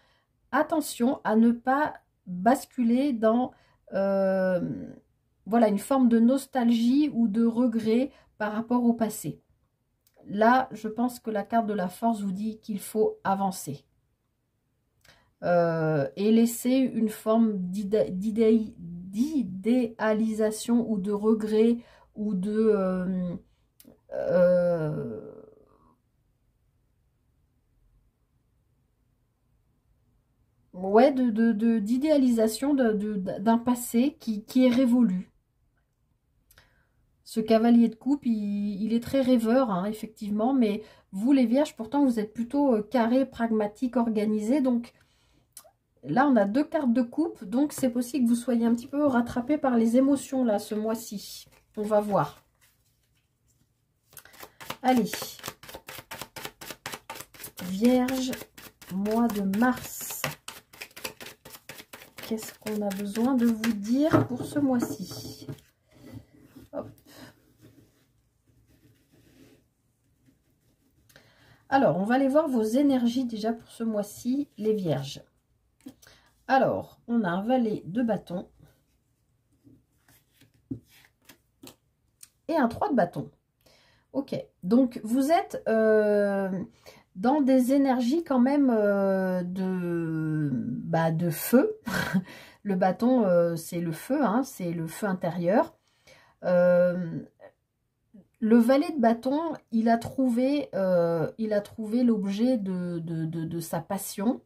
attention à ne pas basculer dans voilà, une forme de nostalgie ou de regret par rapport au passé. Là, je pense que la carte de la force vous dit qu'il faut avancer. Et laisser une forme d'idéalisation ou de regret ou de... ouais, d'idéalisation d'un passé qui est révolu. Ce cavalier de coupe, il est très rêveur, hein, effectivement, mais vous, les vierges, pourtant, vous êtes plutôt carré, pragmatique, organisé. Donc, là, on a 2 cartes de coupe, donc c'est possible que vous soyez un petit peu rattrapé par les émotions, là, ce mois-ci. On va voir. Allez. Vierge, mois de mars. Qu'est-ce qu'on a besoin de vous dire pour ce mois-ci? Hop. Alors, on va aller voir vos énergies déjà pour ce mois-ci, les vierges. Alors, on a un valet de bâton et un 3 de bâton. Ok, donc vous êtes dans des énergies quand même de feu. Le bâton, c'est le feu, hein, c'est le feu intérieur. Le valet de bâton, il a trouvé l'objet de sa passion.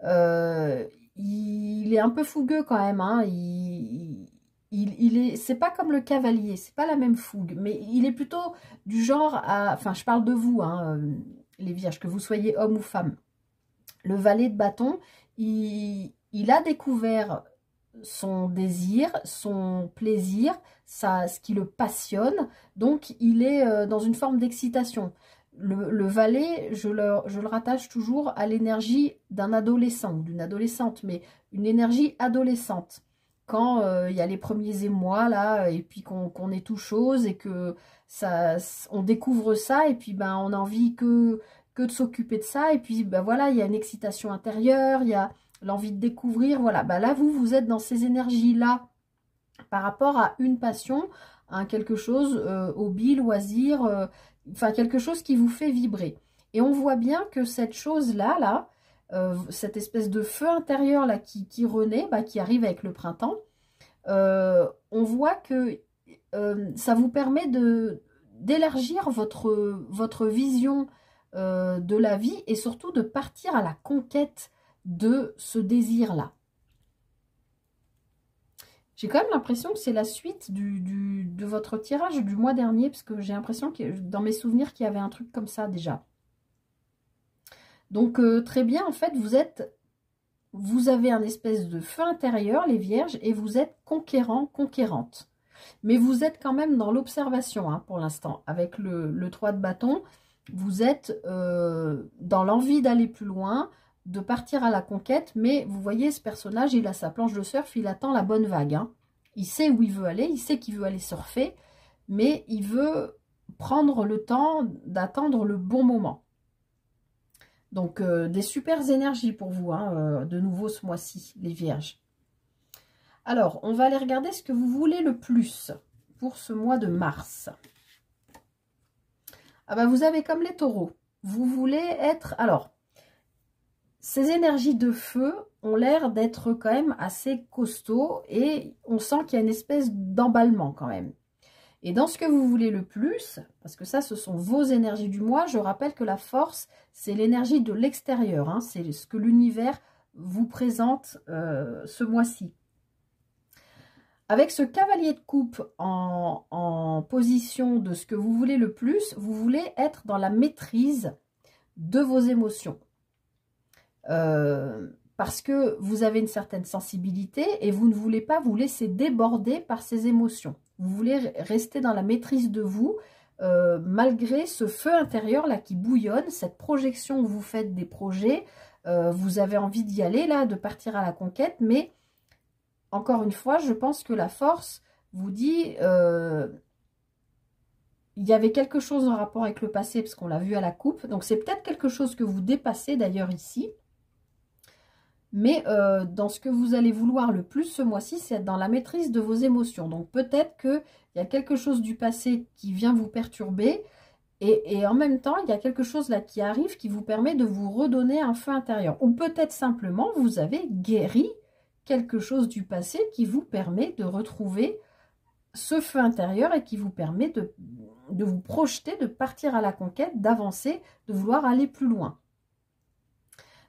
Il est un peu fougueux quand même, hein. C'est pas comme le cavalier, c'est pas la même fougue, mais il est plutôt du genre à... Enfin, je parle de vous, hein, les vierges, que vous soyez homme ou femme. Le valet de bâton, il a découvert son désir, son plaisir, ce qui le passionne, donc il est dans une forme d'excitation. Le valet, je le rattache toujours à l'énergie d'un adolescent ou d'une adolescente, mais une énergie adolescente. Quand il y a les premiers émois, là, et puis qu'on est tout chose et que on découvre ça, et puis ben, on a envie que de s'occuper de ça, et puis ben, voilà, il y a une excitation intérieure, il y a l'envie de découvrir, voilà. Ben, là, vous êtes dans ces énergies-là par rapport à une passion, à quelque chose, hobby, loisir, enfin quelque chose qui vous fait vibrer. Et on voit bien que cette chose-là, cette espèce de feu intérieur là qui renaît, qui arrive avec le printemps, on voit que ça vous permet d'élargir votre vision de la vie et surtout de partir à la conquête de ce désir-là. J'ai quand même l'impression que c'est la suite de votre tirage du mois dernier, parce que j'ai l'impression que dans mes souvenirs qu'il y avait un truc comme ça déjà. Donc très bien, en fait, vous avez un espèce de feu intérieur, les vierges, et vous êtes conquérant, conquérante. Mais vous êtes quand même dans l'observation hein, pour l'instant. Avec le 3 de bâton, vous êtes dans l'envie d'aller plus loin, de partir à la conquête. Mais vous voyez, ce personnage, il a sa planche de surf, il attend la bonne vague. Hein. Il sait où il veut aller, il sait qu'il veut aller surfer, mais il veut prendre le temps d'attendre le bon moment. Donc, des super énergies pour vous, hein, de nouveau ce mois-ci, les vierges. Alors, on va aller regarder ce que vous voulez le plus pour ce mois de mars. Ah ben, vous avez comme les taureaux. Vous voulez être... Alors, ces énergies de feu ont l'air d'être quand même assez costauds et on sent qu'il y a une espèce d'emballement quand même. Et dans ce que vous voulez le plus, parce que ça, ce sont vos énergies du mois, je rappelle que la force, c'est l'énergie de l'extérieur. Hein, c'est ce que l'univers vous présente ce mois-ci. Avec ce cavalier de coupe en position de ce que vous voulez le plus, vous voulez être dans la maîtrise de vos émotions. Parce que vous avez une certaine sensibilité et vous ne voulez pas vous laisser déborder par ces émotions. Vous voulez rester dans la maîtrise de vous, malgré ce feu intérieur là qui bouillonne, cette projection où vous faites des projets, vous avez envie d'y aller là, de partir à la conquête, mais encore une fois, je pense que la force vous dit, il y avait quelque chose en rapport avec le passé, parce qu'on l'a vu à la coupe, donc c'est peut-être quelque chose que vous dépassez d'ailleurs ici. Mais dans ce que vous allez vouloir le plus ce mois-ci, c'est être dans la maîtrise de vos émotions. Donc peut-être qu'il y a quelque chose du passé qui vient vous perturber. Et en même temps, il y a quelque chose là qui arrive qui vous permet de vous redonner un feu intérieur. Ou peut-être simplement, vous avez guéri quelque chose du passé qui vous permet de retrouver ce feu intérieur et qui vous permet de vous projeter, de partir à la conquête, d'avancer, de vouloir aller plus loin.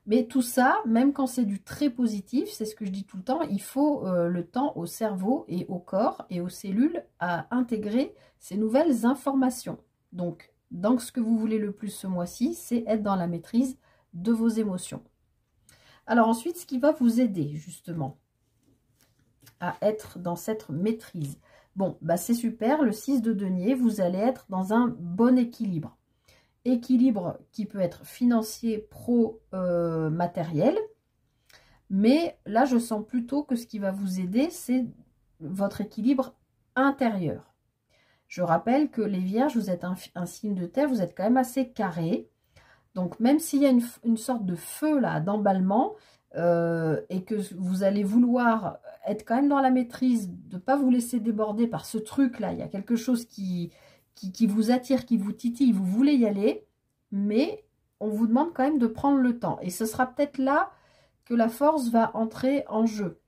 Mais tout ça, même quand c'est du très positif, c'est ce que je dis tout le temps, il faut le temps au cerveau et au corps et aux cellules à intégrer ces nouvelles informations. Donc, dans ce que vous voulez le plus ce mois-ci, c'est être dans la maîtrise de vos émotions. Alors ensuite, ce qui va vous aider justement à être dans cette maîtrise. Bon, bah c'est super, le 6 de denier, vous allez être dans un bon équilibre. Équilibre qui peut être financier, pro-matériel. Mais là, je sens plutôt que ce qui va vous aider, c'est votre équilibre intérieur. Je rappelle que les vierges, vous êtes un signe de terre, vous êtes quand même assez carré. Donc, même s'il y a une sorte de feu là, d'emballement, et que vous allez vouloir être quand même dans la maîtrise, de ne pas vous laisser déborder par ce truc-là, il y a quelque chose qui vous attire, qui vous titille, vous voulez y aller, mais on vous demande quand même de prendre le temps. Et ce sera peut-être là que la force va entrer en jeu.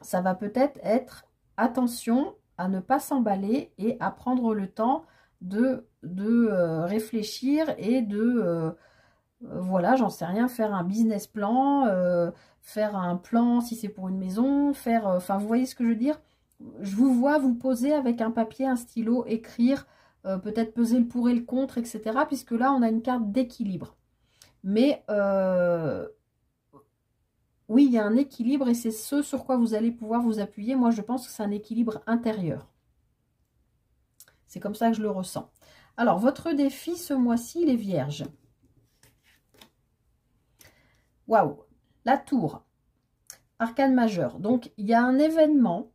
Ça va peut-être être attention à ne pas s'emballer et à prendre le temps de réfléchir et de, voilà, j'en sais rien, faire un business plan, faire un plan si c'est pour une maison, faire, enfin vous voyez ce que je veux dire? Je vous vois vous poser avec un papier, un stylo, écrire, peut-être peser le pour et le contre, etc. Puisque là, on a une carte d'équilibre. Mais oui, il y a un équilibre et c'est ce sur quoi vous allez pouvoir vous appuyer. Moi, je pense que c'est un équilibre intérieur. C'est comme ça que je le ressens. Alors, votre défi ce mois-ci, les vierges. Waouh! La tour. Arcane majeur. Donc, il y a un événement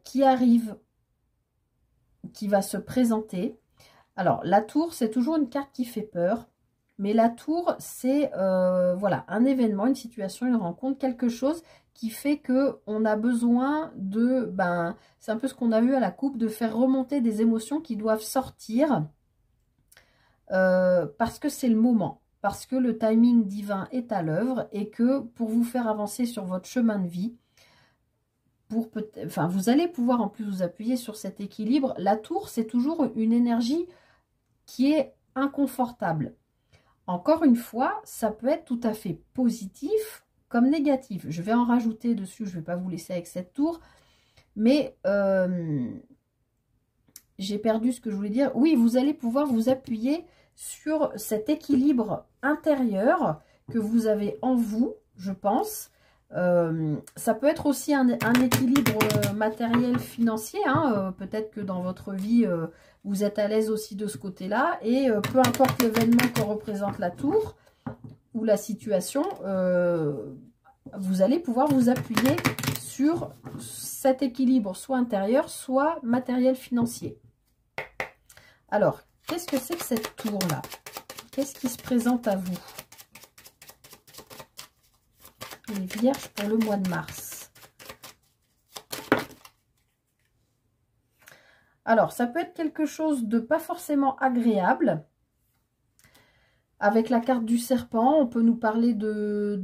qui arrive, qui va se présenter. Alors, la tour, c'est toujours une carte qui fait peur. Mais la tour, c'est voilà, un événement, une situation, une rencontre, quelque chose qui fait qu'on a besoin de, c'est un peu ce qu'on a vu à la coupe, de faire remonter des émotions qui doivent sortir parce que c'est le moment, parce que le timing divin est à l'œuvre et que pour vous faire avancer sur votre chemin de vie, vous allez pouvoir en plus vous appuyer sur cet équilibre. La tour, c'est toujours une énergie qui est inconfortable. Encore une fois, ça peut être tout à fait positif comme négatif. Je vais en rajouter dessus, je ne vais pas vous laisser avec cette tour. Mais j'ai perdu ce que je voulais dire. Oui, vous allez pouvoir vous appuyer sur cet équilibre intérieur que vous avez en vous, je pense. Ça peut être aussi un équilibre matériel financier, hein. Peut-être que dans votre vie vous êtes à l'aise aussi de ce côté là, et peu importe l'événement que représente la tour ou la situation, vous allez pouvoir vous appuyer sur cet équilibre soit intérieur soit matériel financier. Alors qu'est-ce que c'est que cette tour là? Qu'est-ce qui se présente à vous, les vierges, pour le mois de mars? Alors, ça peut être quelque chose de pas forcément agréable. Avec la carte du serpent, on peut nous parler de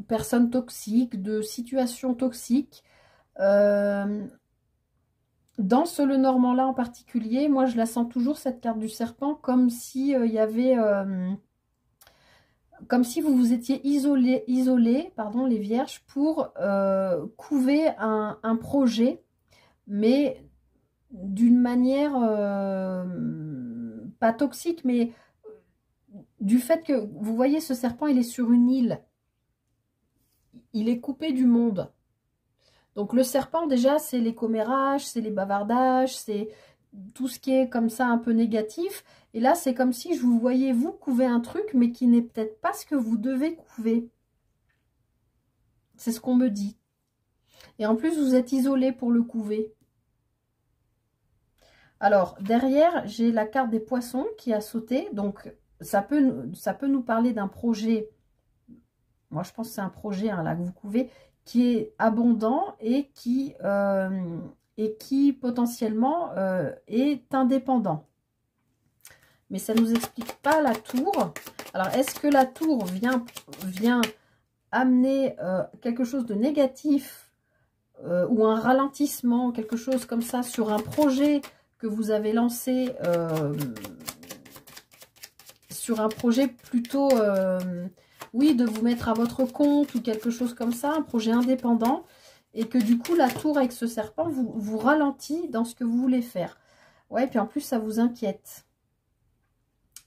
personnes toxiques, de situations toxiques. Dans ce Lenormand-là en particulier, moi, je la sens toujours, cette carte du serpent, comme si il y avait... comme si vous vous étiez isolés, pardon, les vierges, pour couver un projet, mais d'une manière pas toxique, mais du fait que, vous voyez, ce serpent, il est sur une île. Il est coupé du monde. Donc le serpent, déjà, c'est les commérages, c'est les bavardages, c'est tout ce qui est comme ça un peu négatif. Et là, c'est comme si je vous voyais, vous, couver un truc, mais qui n'est peut-être pas ce que vous devez couver. C'est ce qu'on me dit. Et en plus, vous êtes isolé pour le couver. Alors, derrière, j'ai la carte des poissons qui a sauté. Donc, ça peut nous parler d'un projet. Moi, je pense que c'est un projet, hein, là, que vous couvez, qui est abondant et qui potentiellement est indépendant. Mais ça ne nous explique pas la tour. Alors, est-ce que la tour vient amener quelque chose de négatif ou un ralentissement, quelque chose comme ça, sur un projet que vous avez lancé, sur un projet plutôt, oui, de vous mettre à votre compte ou quelque chose comme ça, un projet indépendant, et que du coup, la tour avec ce serpent vous ralentit dans ce que vous voulez faire. Ouais, puis en plus, ça vous inquiète.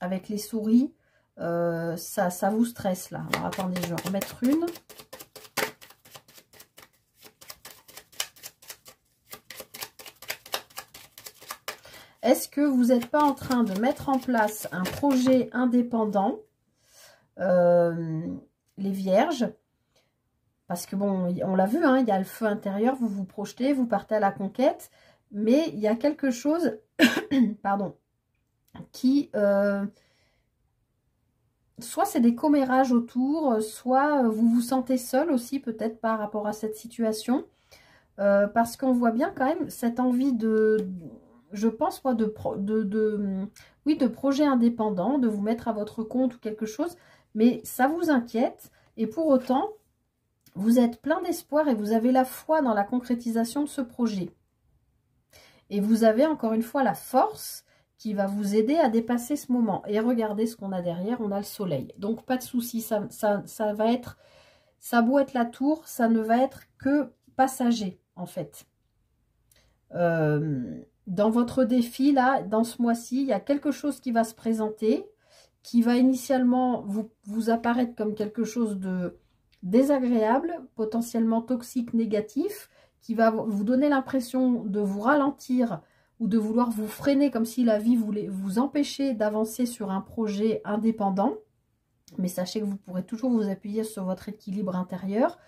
Avec les souris, ça vous stresse là. Alors attendez, je vais en remettre une. Est-ce que vous n'êtes pas en train de mettre en place un projet indépendant, les vierges? Parce que bon, on l'a vu, hein, il y a le feu intérieur, vous vous projetez, vous partez à la conquête, mais il y a quelque chose, pardon, qui, soit c'est des commérages autour, soit vous vous sentez seul aussi peut-être par rapport à cette situation, parce qu'on voit bien quand même cette envie de, je pense moi, de projet indépendant, de vous mettre à votre compte ou quelque chose, mais ça vous inquiète, et pour autant, vous êtes plein d'espoir et vous avez la foi dans la concrétisation de ce projet. Et vous avez encore une fois la force qui va vous aider à dépasser ce moment. Et regardez ce qu'on a derrière, on a le soleil. Donc pas de souci, ça va être, ça a beau être la tour, ça ne va être que passager en fait. Dans votre défi là, dans ce mois-ci, il y a quelque chose qui va se présenter, qui va initialement vous apparaître comme quelque chose de désagréable, potentiellement toxique, négatif, qui va vous donner l'impression de vous ralentir ou de vouloir vous freiner, comme si la vie voulait vous empêcher d'avancer sur un projet indépendant. Mais sachez que vous pourrez toujours vous appuyer sur votre équilibre intérieur.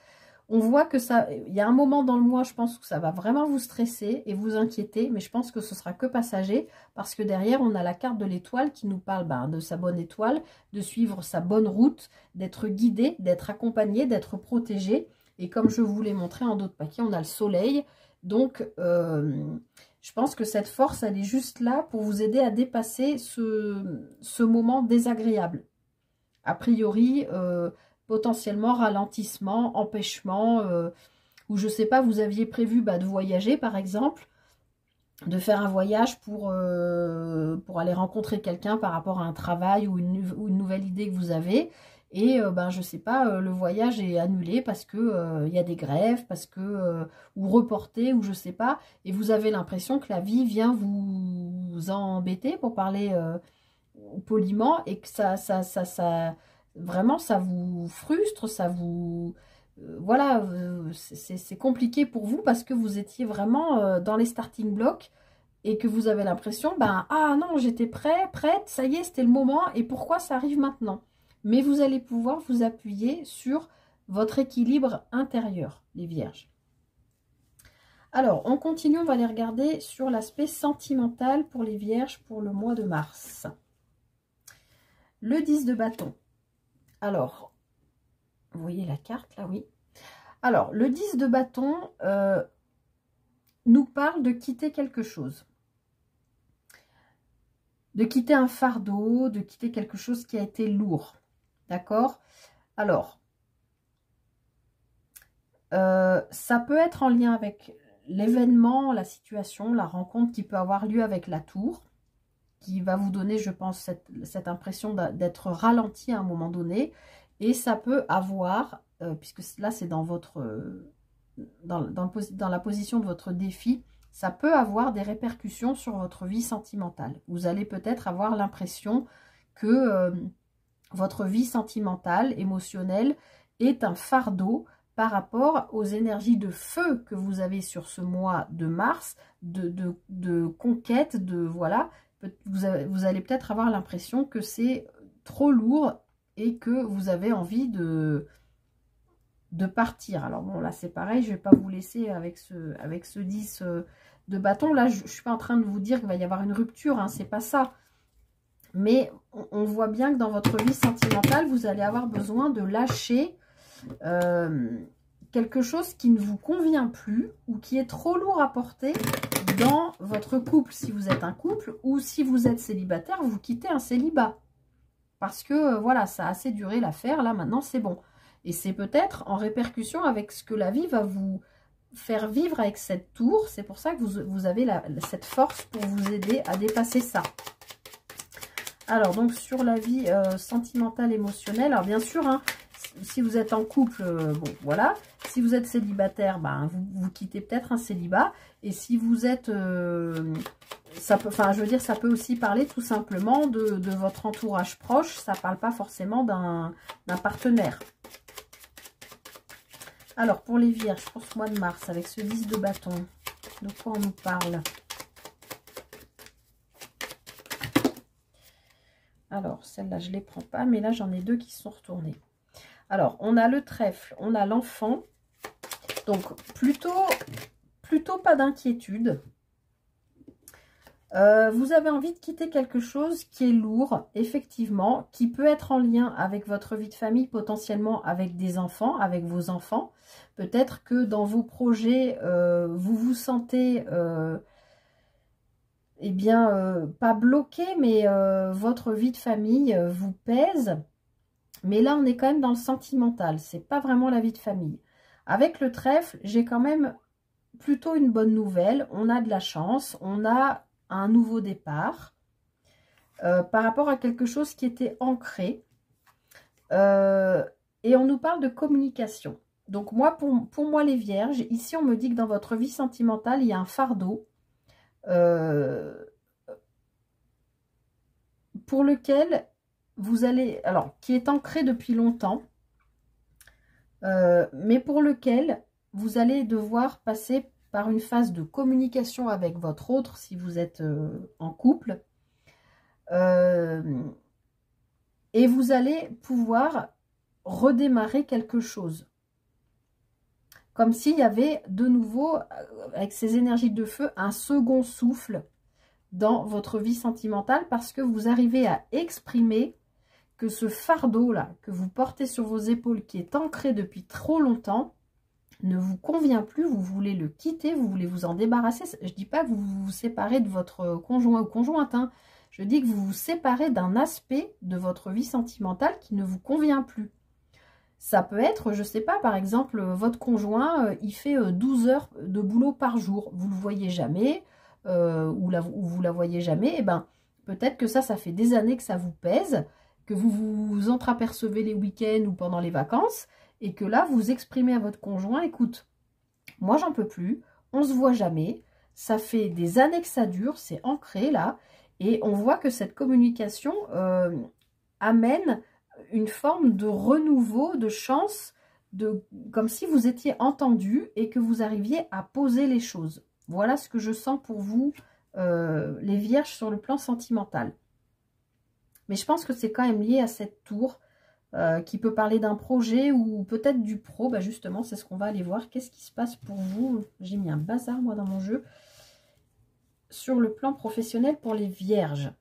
On voit que ça, il y a un moment dans le mois, je pense que ça va vraiment vous stresser et vous inquiéter, mais je pense que ce sera que passager, parce que derrière, on a la carte de l'étoile qui nous parle de sa bonne étoile, de suivre sa bonne route, d'être guidé, d'être accompagné, d'être protégé. Et comme je vous l'ai montré en d'autres paquets, on a le soleil. Donc, je pense que cette force, elle est juste là pour vous aider à dépasser ce moment désagréable. A priori, potentiellement ralentissement, empêchement, ou je sais pas, vous aviez prévu de voyager par exemple, de faire un voyage pour aller rencontrer quelqu'un par rapport à un travail ou une nouvelle idée que vous avez, et je sais pas, le voyage est annulé parce que il y a des grèves, parce que ou reporté, ou je sais pas, et vous avez l'impression que la vie vient vous embêter, pour parler poliment, et que ça vraiment ça vous frustre, ça vous voilà, c'est compliqué pour vous parce que vous étiez vraiment dans les starting blocks et que vous avez l'impression, ah non, j'étais prête, ça y est, c'était le moment, et pourquoi ça arrive maintenant? Mais vous allez pouvoir vous appuyer sur votre équilibre intérieur, les vierges. Alors, on continue, on va aller regarder sur l'aspect sentimental pour les vierges pour le mois de mars. Le 10 de bâton. Alors, vous voyez la carte là, oui. Alors, le 10 de bâton nous parle de quitter quelque chose. De quitter un fardeau, de quitter quelque chose qui a été lourd. D'accord? Alors, ça peut être en lien avec l'événement, la situation, la rencontre qui peut avoir lieu avec la tour, qui va vous donner, je pense, cette impression d'être ralenti à un moment donné. Et ça peut avoir, puisque là c'est dans votre dans la position de votre défi, ça peut avoir des répercussions sur votre vie sentimentale. Vous allez peut-être avoir l'impression que votre vie sentimentale, émotionnelle, est un fardeau par rapport aux énergies de feu que vous avez sur ce mois de mars, de conquête, voilà. Vous allez peut-être avoir l'impression que c'est trop lourd et que vous avez envie de partir. Alors bon, là c'est pareil, je ne vais pas vous laisser avec ce 10 de bâton. Là, je ne suis pas en train de vous dire qu'il va y avoir une rupture, hein, c'est pas ça. Mais on voit bien que dans votre vie sentimentale, vous allez avoir besoin de lâcher quelque chose qui ne vous convient plus ou qui est trop lourd à porter dans votre couple, si vous êtes un couple, ou si vous êtes célibataire, vous quittez un célibat. Parce que, voilà, ça a assez duré l'affaire, là, maintenant, c'est bon. Et c'est peut-être en répercussion avec ce que la vie va vous faire vivre avec cette tour. C'est pour ça que vous avez cette force pour vous aider à dépasser ça. Alors, donc, sur la vie sentimentale, émotionnelle, alors bien sûr, hein, si vous êtes en couple, bon, voilà. Si vous êtes célibataire, vous quittez peut-être un célibat. Et si vous êtes... ça peut, enfin, je veux dire, ça peut aussi parler tout simplement de votre entourage proche. Ça ne parle pas forcément d'un partenaire. Alors, pour les vierges, pour ce mois de mars, avec ce 10 de bâton, de quoi on nous parle? Alors, celle-là, je ne les prends pas, mais là, j'en ai deux qui sont retournés. Alors, on a le trèfle, on a l'enfant. Donc, plutôt pas d'inquiétude. Vous avez envie de quitter quelque chose qui est lourd, effectivement, qui peut être en lien avec votre vie de famille, potentiellement avec des enfants, avec vos enfants. Peut-être que dans vos projets, vous vous sentez... pas bloqué, mais votre vie de famille vous pèse. Mais là, on est quand même dans le sentimental. C'est pas vraiment la vie de famille. Avec le trèfle, j'ai quand même plutôt une bonne nouvelle. On a de la chance. On a un nouveau départ par rapport à quelque chose qui était ancré. Et on nous parle de communication. Donc moi, pour moi les vierges, ici on me dit que dans votre vie sentimentale, il y a un fardeau pour lequel vous allez, alors qui est ancré depuis longtemps, mais pour lequel vous allez devoir passer par une phase de communication avec votre autre si vous êtes en couple. Et vous allez pouvoir redémarrer quelque chose. Comme s'il y avait de nouveau, avec ces énergies de feu, un second souffle dans votre vie sentimentale parce que vous arrivez à exprimer que ce fardeau-là que vous portez sur vos épaules, qui est ancré depuis trop longtemps, ne vous convient plus, vous voulez le quitter, vous voulez vous en débarrasser. Je ne dis pas que vous vous séparez de votre conjoint ou conjointe, hein. Je dis que vous vous séparez d'un aspect de votre vie sentimentale qui ne vous convient plus. Ça peut être, je ne sais pas, par exemple, votre conjoint, il fait 12 heures de boulot par jour. Vous ne le voyez jamais, ou vous la voyez jamais. Et ben, peut-être que ça fait des années que ça vous pèse, que vous vous entreapercevez les week-ends ou pendant les vacances, et que là, vous exprimez à votre conjoint, écoute, moi, j'en peux plus, on se voit jamais, ça fait des années que ça dure, c'est ancré là, et on voit que cette communication amène une forme de renouveau, de chance, comme si vous étiez entendu et que vous arriviez à poser les choses. Voilà ce que je sens pour vous, les vierges, sur le plan sentimental. Mais je pense que c'est quand même lié à cette tour qui peut parler d'un projet ou peut-être du pro. Bah justement, c'est ce qu'on va aller voir. Qu'est-ce qui se passe pour vous? J'ai mis un bazar, moi, dans mon jeu. Sur le plan professionnel pour les vierges.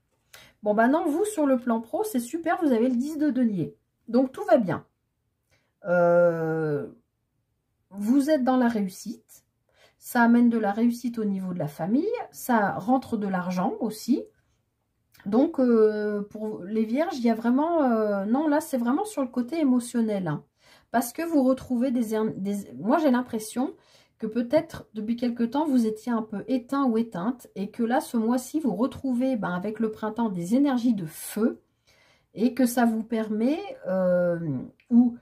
Bon, bah non, vous, sur le plan pro, c'est super, vous avez le 10 de denier. Donc, tout va bien. Vous êtes dans la réussite. Ça amène de la réussite au niveau de la famille. Ça rentre de l'argent aussi. Donc, pour les vierges, il y a vraiment... non, là, c'est vraiment sur le côté émotionnel. Hein, parce que vous retrouvez moi, j'ai l'impression que peut-être, depuis quelque temps, vous étiez un peu éteint ou éteinte. Et que là, ce mois-ci, vous retrouvez, avec le printemps, des énergies de feu. Et que ça vous permet... ou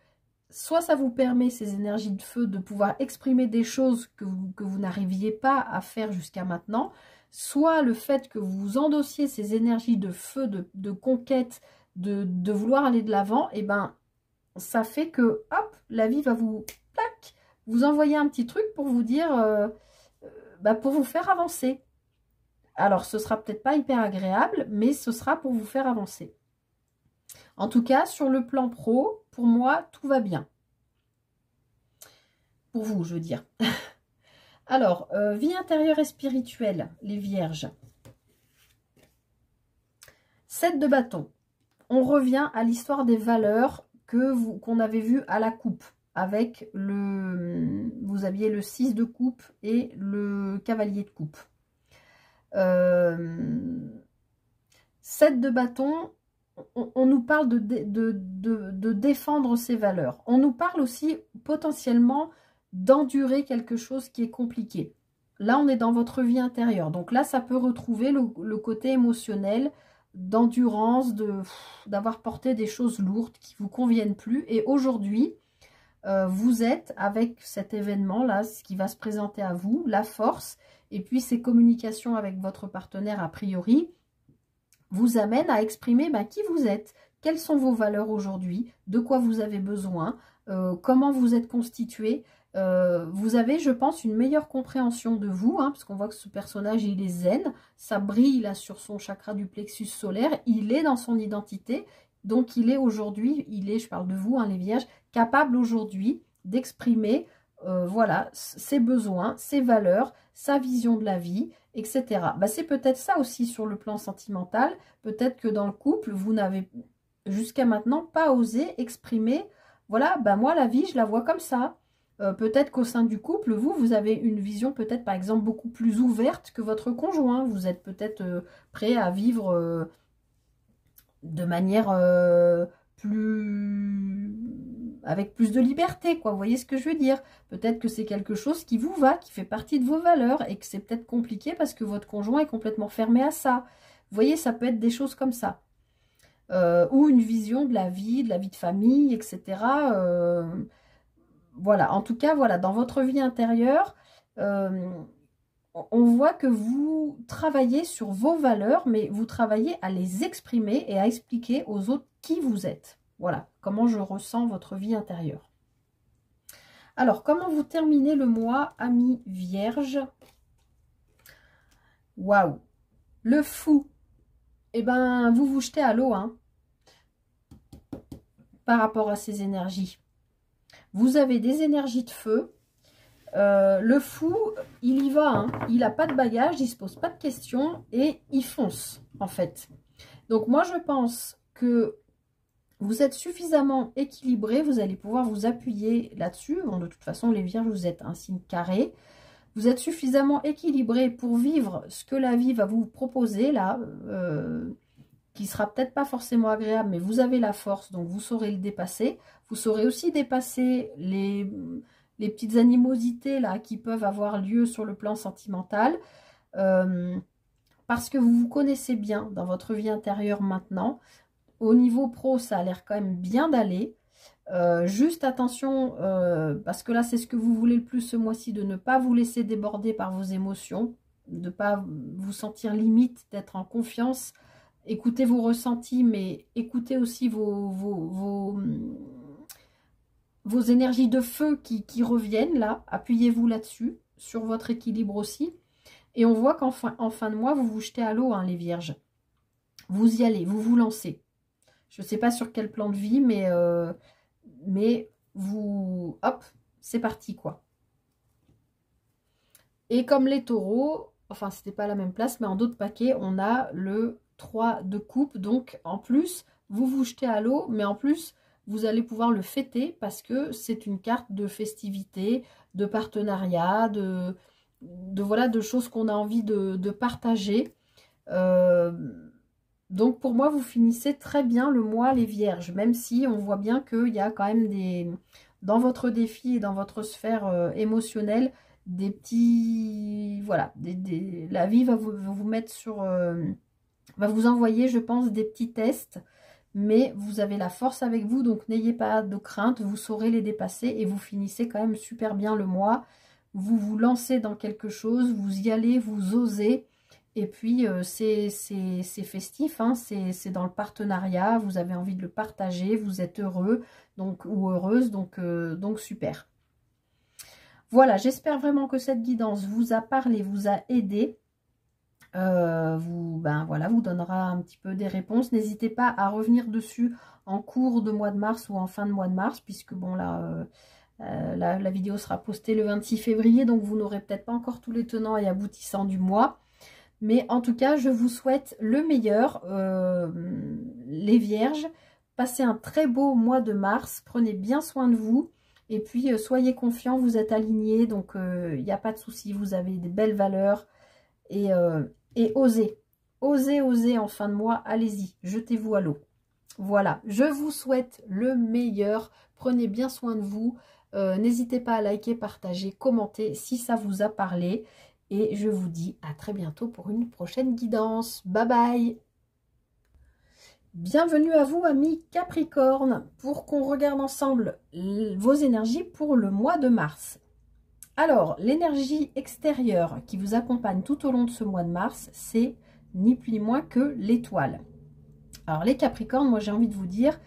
soit ça vous permet, ces énergies de feu, de pouvoir exprimer des choses que vous n'arriviez pas à faire jusqu'à maintenant, soit le fait que vous endossiez ces énergies de feu, de conquête, de vouloir aller de l'avant, et ben ça fait que, hop, la vie va vous, plac, vous envoyer un petit truc pour vous dire, pour vous faire avancer. Alors, ce sera peut-être pas hyper agréable, mais ce sera pour vous faire avancer. En tout cas, sur le plan pro, pour moi, tout va bien. Pour vous, je veux dire. Alors, vie intérieure et spirituelle, les vierges. 7 de bâton. On revient à l'histoire des valeurs qu'on avait vu à la coupe. Avec vous aviez le 6 de coupe et le cavalier de coupe. 7 de bâton. On nous parle de défendre ses valeurs. On nous parle aussi potentiellement d'endurer quelque chose qui est compliqué. Là, on est dans votre vie intérieure. Donc là, ça peut retrouver le côté émotionnel, d'endurance, d'avoir porté des choses lourdes qui ne vous conviennent plus. Et aujourd'hui, vous êtes avec cet événement-là, ce qui va se présenter à vous, la force, et puis ces communications avec votre partenaire a priori, vous amène à exprimer qui vous êtes, quelles sont vos valeurs aujourd'hui, de quoi vous avez besoin, comment vous êtes constitué. Vous avez, je pense, une meilleure compréhension de vous, parce qu'on voit que ce personnage, il est zen, ça brille là sur son chakra du plexus solaire, il est dans son identité, donc il est aujourd'hui, je parle de vous, les vierges, capable aujourd'hui d'exprimer voilà, ses besoins, ses valeurs, sa vision de la vie, etc. C'est peut-être ça aussi sur le plan sentimental. Peut-être que dans le couple, vous n'avez jusqu'à maintenant pas osé exprimer, voilà, moi la vie, je la vois comme ça. Peut-être qu'au sein du couple, vous avez une vision peut-être par exemple beaucoup plus ouverte que votre conjoint. Vous êtes peut-être prêt à vivre de manière avec plus de liberté, quoi. Vous voyez ce que je veux dire? Peut-être que c'est quelque chose qui vous va, qui fait partie de vos valeurs et que c'est peut-être compliqué parce que votre conjoint est complètement fermé à ça. Vous voyez, ça peut être des choses comme ça. Ou une vision de la vie de famille, etc. Voilà, en tout cas, voilà, dans votre vie intérieure, on voit que vous travaillez sur vos valeurs, mais vous travaillez à les exprimer et à expliquer aux autres qui vous êtes. Voilà, comment je ressens votre vie intérieure. Alors, comment vous terminez le mois, amis vierges? Waouh! Le fou! Eh ben, vous vous jetez à l'eau, par rapport à ces énergies. Vous avez des énergies de feu. Le fou, il y va, hein. Il n'a pas de bagage, il se pose pas de questions et il fonce, en fait. Donc moi, je pense que vous êtes suffisamment équilibré, vous allez pouvoir vous appuyer là-dessus. Bon, de toute façon, les vierges, vous êtes un signe carré. Vous êtes suffisamment équilibré pour vivre ce que la vie va vous proposer, là, qui sera peut-être pas forcément agréable, mais vous avez la force, donc vous saurez le dépasser. Vous saurez aussi dépasser les petites animosités, là, qui peuvent avoir lieu sur le plan sentimental, parce que vous vous connaissez bien dans votre vie intérieure maintenant. Au niveau pro, ça a l'air quand même bien d'aller. Juste attention, parce que là, c'est ce que vous voulez le plus ce mois-ci, de ne pas vous laisser déborder par vos émotions, de ne pas vous sentir limite, d'être en confiance. Écoutez vos ressentis, mais écoutez aussi vos énergies de feu qui reviennent là. Appuyez-vous là-dessus, sur votre équilibre aussi. Et on voit qu'en fin de mois, vous vous jetez à l'eau, hein, les vierges. Vous y allez, vous vous lancez. Je ne sais pas sur quel plan de vie, mais vous... Hop, c'est parti, quoi. Et comme les taureaux, enfin, c'était pas la même place, mais en d'autres paquets, on a le 3 de coupe. Donc, en plus, vous vous jetez à l'eau, mais en plus, vous allez pouvoir le fêter parce que c'est une carte de festivité, de partenariat, voilà, de choses qu'on a envie de partager. Donc pour moi, vous finissez très bien le mois, les vierges, même si on voit bien qu'il y a quand même dans votre défi et dans votre sphère émotionnelle, des petits, voilà, la vie va vous mettre sur, va vous envoyer, je pense, des petits tests, mais vous avez la force avec vous, donc n'ayez pas de crainte, vous saurez les dépasser et vous finissez quand même super bien le mois. Vous vous lancez dans quelque chose, vous y allez, vous osez. Et puis, c'est festif, hein, c'est dans le partenariat, vous avez envie de le partager, vous êtes heureux donc, ou heureuse, donc super. Voilà, j'espère vraiment que cette guidance vous a parlé, vous a aidé. Voilà, vous donnera un petit peu des réponses. N'hésitez pas à revenir dessus en cours de mois de mars ou en fin de mois de mars, puisque bon, là... la vidéo sera postée le 26 février, donc vous n'aurez peut-être pas encore tous les tenants et aboutissants du mois. Mais en tout cas, je vous souhaite le meilleur, les vierges. Passez un très beau mois de mars. Prenez bien soin de vous. Et puis, soyez confiants, vous êtes alignés. Donc, il n'y a pas de souci. Vous avez des belles valeurs. Et osez. Osez, osez en fin de mois. Allez-y, jetez-vous à l'eau. Voilà, je vous souhaite le meilleur. Prenez bien soin de vous. N'hésitez pas à liker, partager, commenter si ça vous a parlé. Et je vous dis à très bientôt pour une prochaine guidance. Bye bye! Bienvenue à vous, amis Capricorne, pour qu'on regarde ensemble vos énergies pour le mois de mars. Alors, l'énergie extérieure qui vous accompagne tout au long de ce mois de mars, c'est ni plus ni moins que l'étoile. Alors, les Capricornes, moi j'ai envie de vous dire,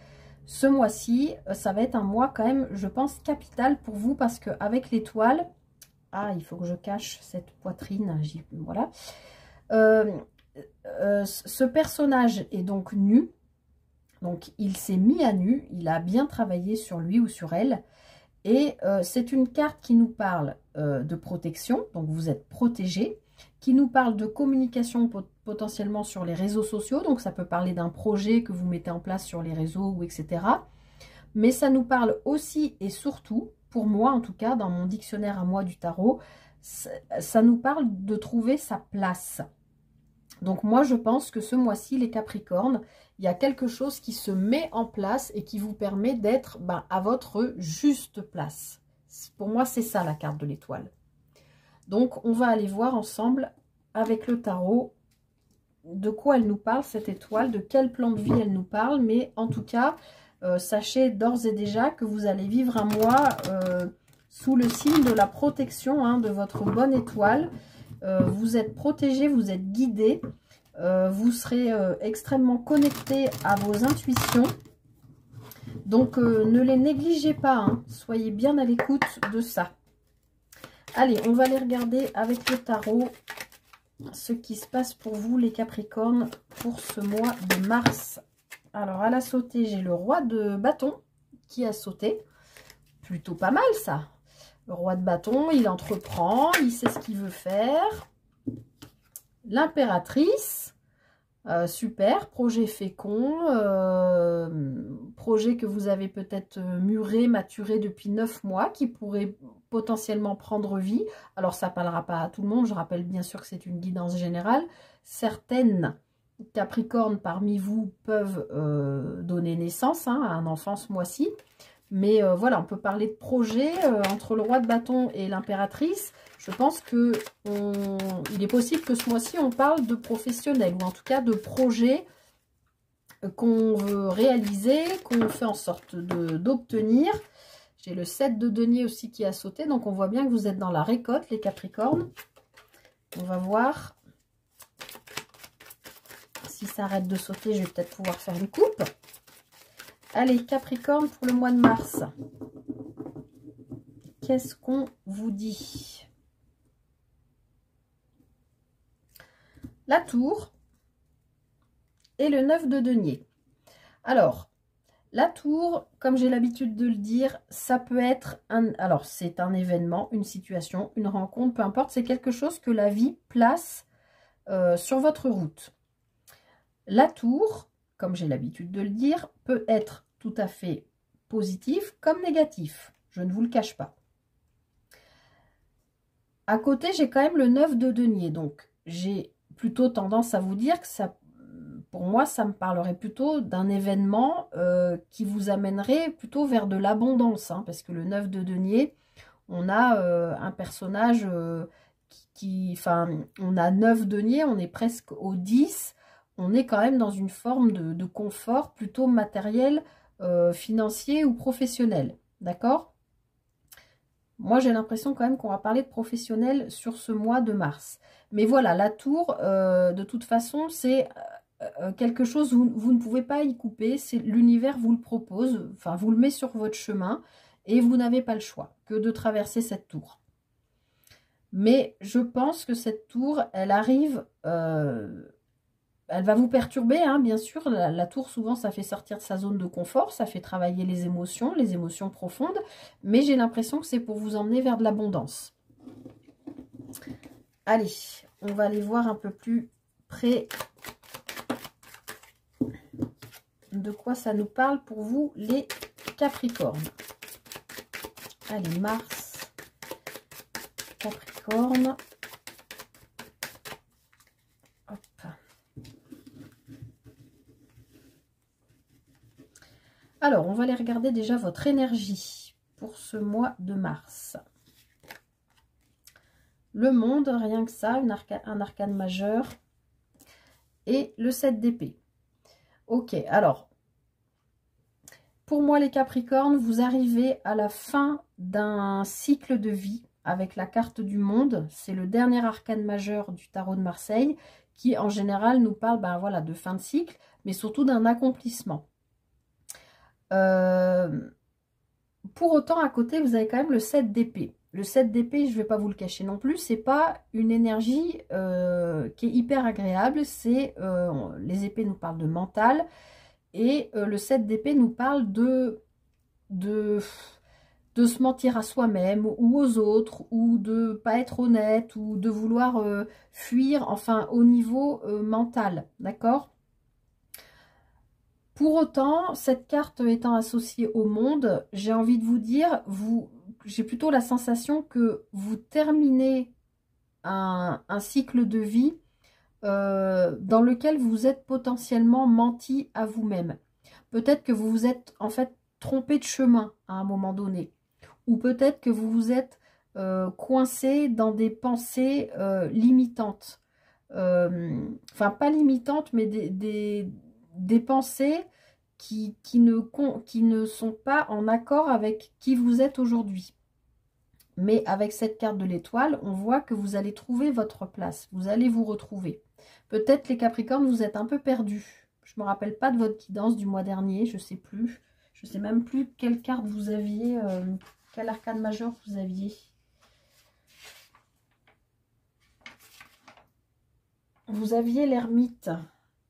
ce mois-ci, ça va être un mois quand même, je pense, capital pour vous parce qu'avec l'étoile... Ah, il faut que je cache cette poitrine. Voilà. Ce personnage est donc nu. Donc, il s'est mis à nu. Il a bien travaillé sur lui ou sur elle. Et c'est une carte qui nous parle de protection. Donc, vous êtes protégé. Qui nous parle de communication potentiellement sur les réseaux sociaux. Donc, ça peut parler d'un projet que vous mettez en place sur les réseaux, ou etc. Mais ça nous parle aussi et surtout... Pour moi, en tout cas, dans mon dictionnaire à moi du tarot, ça nous parle de trouver sa place. Donc moi, je pense que ce mois-ci, les Capricornes, il y a quelque chose qui se met en place et qui vous permet d'être à votre juste place. Pour moi, c'est ça la carte de l'étoile. Donc, on va aller voir ensemble avec le tarot de quoi elle nous parle, cette étoile, de quel plan de vie elle nous parle. Mais en tout cas... sachez d'ores et déjà que vous allez vivre un mois sous le signe de la protection, hein, de votre bonne étoile. Vous êtes protégé, vous êtes guidé. Vous serez extrêmement connecté à vos intuitions. Donc, ne les négligez pas. Hein. Soyez bien à l'écoute de ça. Allez, on va aller regarder avec le tarot ce qui se passe pour vous, les Capricornes, pour ce mois de mars. Alors, à la sautée, j'ai le roi de bâton qui a sauté. Plutôt pas mal, ça. Le roi de bâton, il entreprend, il sait ce qu'il veut faire. L'impératrice, super, projet fécond, projet que vous avez peut-être mûré, maturé depuis 9 mois, qui pourrait potentiellement prendre vie. Alors, ça ne parlera pas à tout le monde, je rappelle bien sûr que c'est une guidance générale. Certaines Capricornes parmi vous peuvent donner naissance à un enfant ce mois-ci. Mais voilà, on peut parler de projet entre le roi de bâton et l'impératrice. Je pense qu'il est possible que ce mois-ci, on parle de professionnel, ou en tout cas de projet qu'on veut réaliser, qu'on fait en sorte d'obtenir. J'ai le 7 de denier aussi qui a sauté, donc on voit bien que vous êtes dans la récolte, les Capricornes. On va voir si ça arrête de sauter, je vais peut-être pouvoir faire une coupe. Allez, Capricorne, pour le mois de mars. Qu'est-ce qu'on vous dit? La tour et le 9 de denier. Alors, la tour, comme j'ai l'habitude de le dire, ça peut être alors, c'est un événement, une situation, une rencontre, peu importe. C'est quelque chose que la vie place sur votre route. La tour, comme j'ai l'habitude de le dire, peut être tout à fait positif comme négatif. Je ne vous le cache pas. À côté, j'ai quand même le 9 de denier. Donc, j'ai plutôt tendance à vous dire que ça, pour moi, ça me parlerait plutôt d'un événement qui vous amènerait plutôt vers de l'abondance. Hein, parce que le 9 de denier, on a un personnage enfin, on a 9 deniers, on est presque au 10. On est quand même dans une forme de confort plutôt matériel, financier ou professionnel. D'accord ? Moi, j'ai l'impression quand même qu'on va parler de professionnel sur ce mois de mars. Mais voilà, la tour, de toute façon, c'est quelque chose, vous ne pouvez pas y couper. L'univers vous le propose, enfin, vous le met sur votre chemin et vous n'avez pas le choix que de traverser cette tour. Mais je pense que cette tour, elle arrive... elle va vous perturber, hein, bien sûr. La tour, souvent, ça fait sortir de sa zone de confort. Ça fait travailler les émotions profondes. Mais j'ai l'impression que c'est pour vous emmener vers de l'abondance. Allez, on va aller voir un peu plus près de quoi ça nous parle pour vous, les Capricornes. Allez, Mars, Capricorne. Alors, on va aller regarder déjà votre énergie pour ce mois de mars. Le monde, rien que ça, un arcane majeur. Et le 7 d'épée. Ok, alors, pour moi les Capricornes, vous arrivez à la fin d'un cycle de vie avec la carte du monde. C'est le dernier arcane majeur du tarot de Marseille qui, en général, nous parle voilà, de fin de cycle, mais surtout d'un accomplissement. Pour autant, à côté, vous avez quand même le 7 d'épée. Le 7 d'épée, je ne vais pas vous le cacher non plus, c'est pas une énergie qui est hyper agréable. C'est les épées nous parlent de mental et le 7 d'épée nous parle de se mentir à soi-même ou aux autres, ou de pas être honnête, ou de vouloir fuir, enfin au niveau mental, d'accord ? Pour autant, cette carte étant associée au monde, j'ai envie de vous dire, j'ai plutôt la sensation que vous terminez un cycle de vie dans lequel vous êtes potentiellement menti à vous-même. Peut-être que vous vous êtes en fait trompé de chemin à un moment donné. Ou peut-être que vous vous êtes coincé dans des pensées limitantes. Enfin, pas limitantes, mais des pensées qui ne sont pas en accord avec qui vous êtes aujourd'hui. Mais avec cette carte de l'étoile, on voit que vous allez trouver votre place. Vous allez vous retrouver. Peut-être les Capricornes, vous êtes un peu perdus. Je ne me rappelle pas de votre guidance du mois dernier, je ne sais plus. Je ne sais même plus quelle carte vous aviez, quel arcane majeur vous aviez. Vous aviez l'ermite.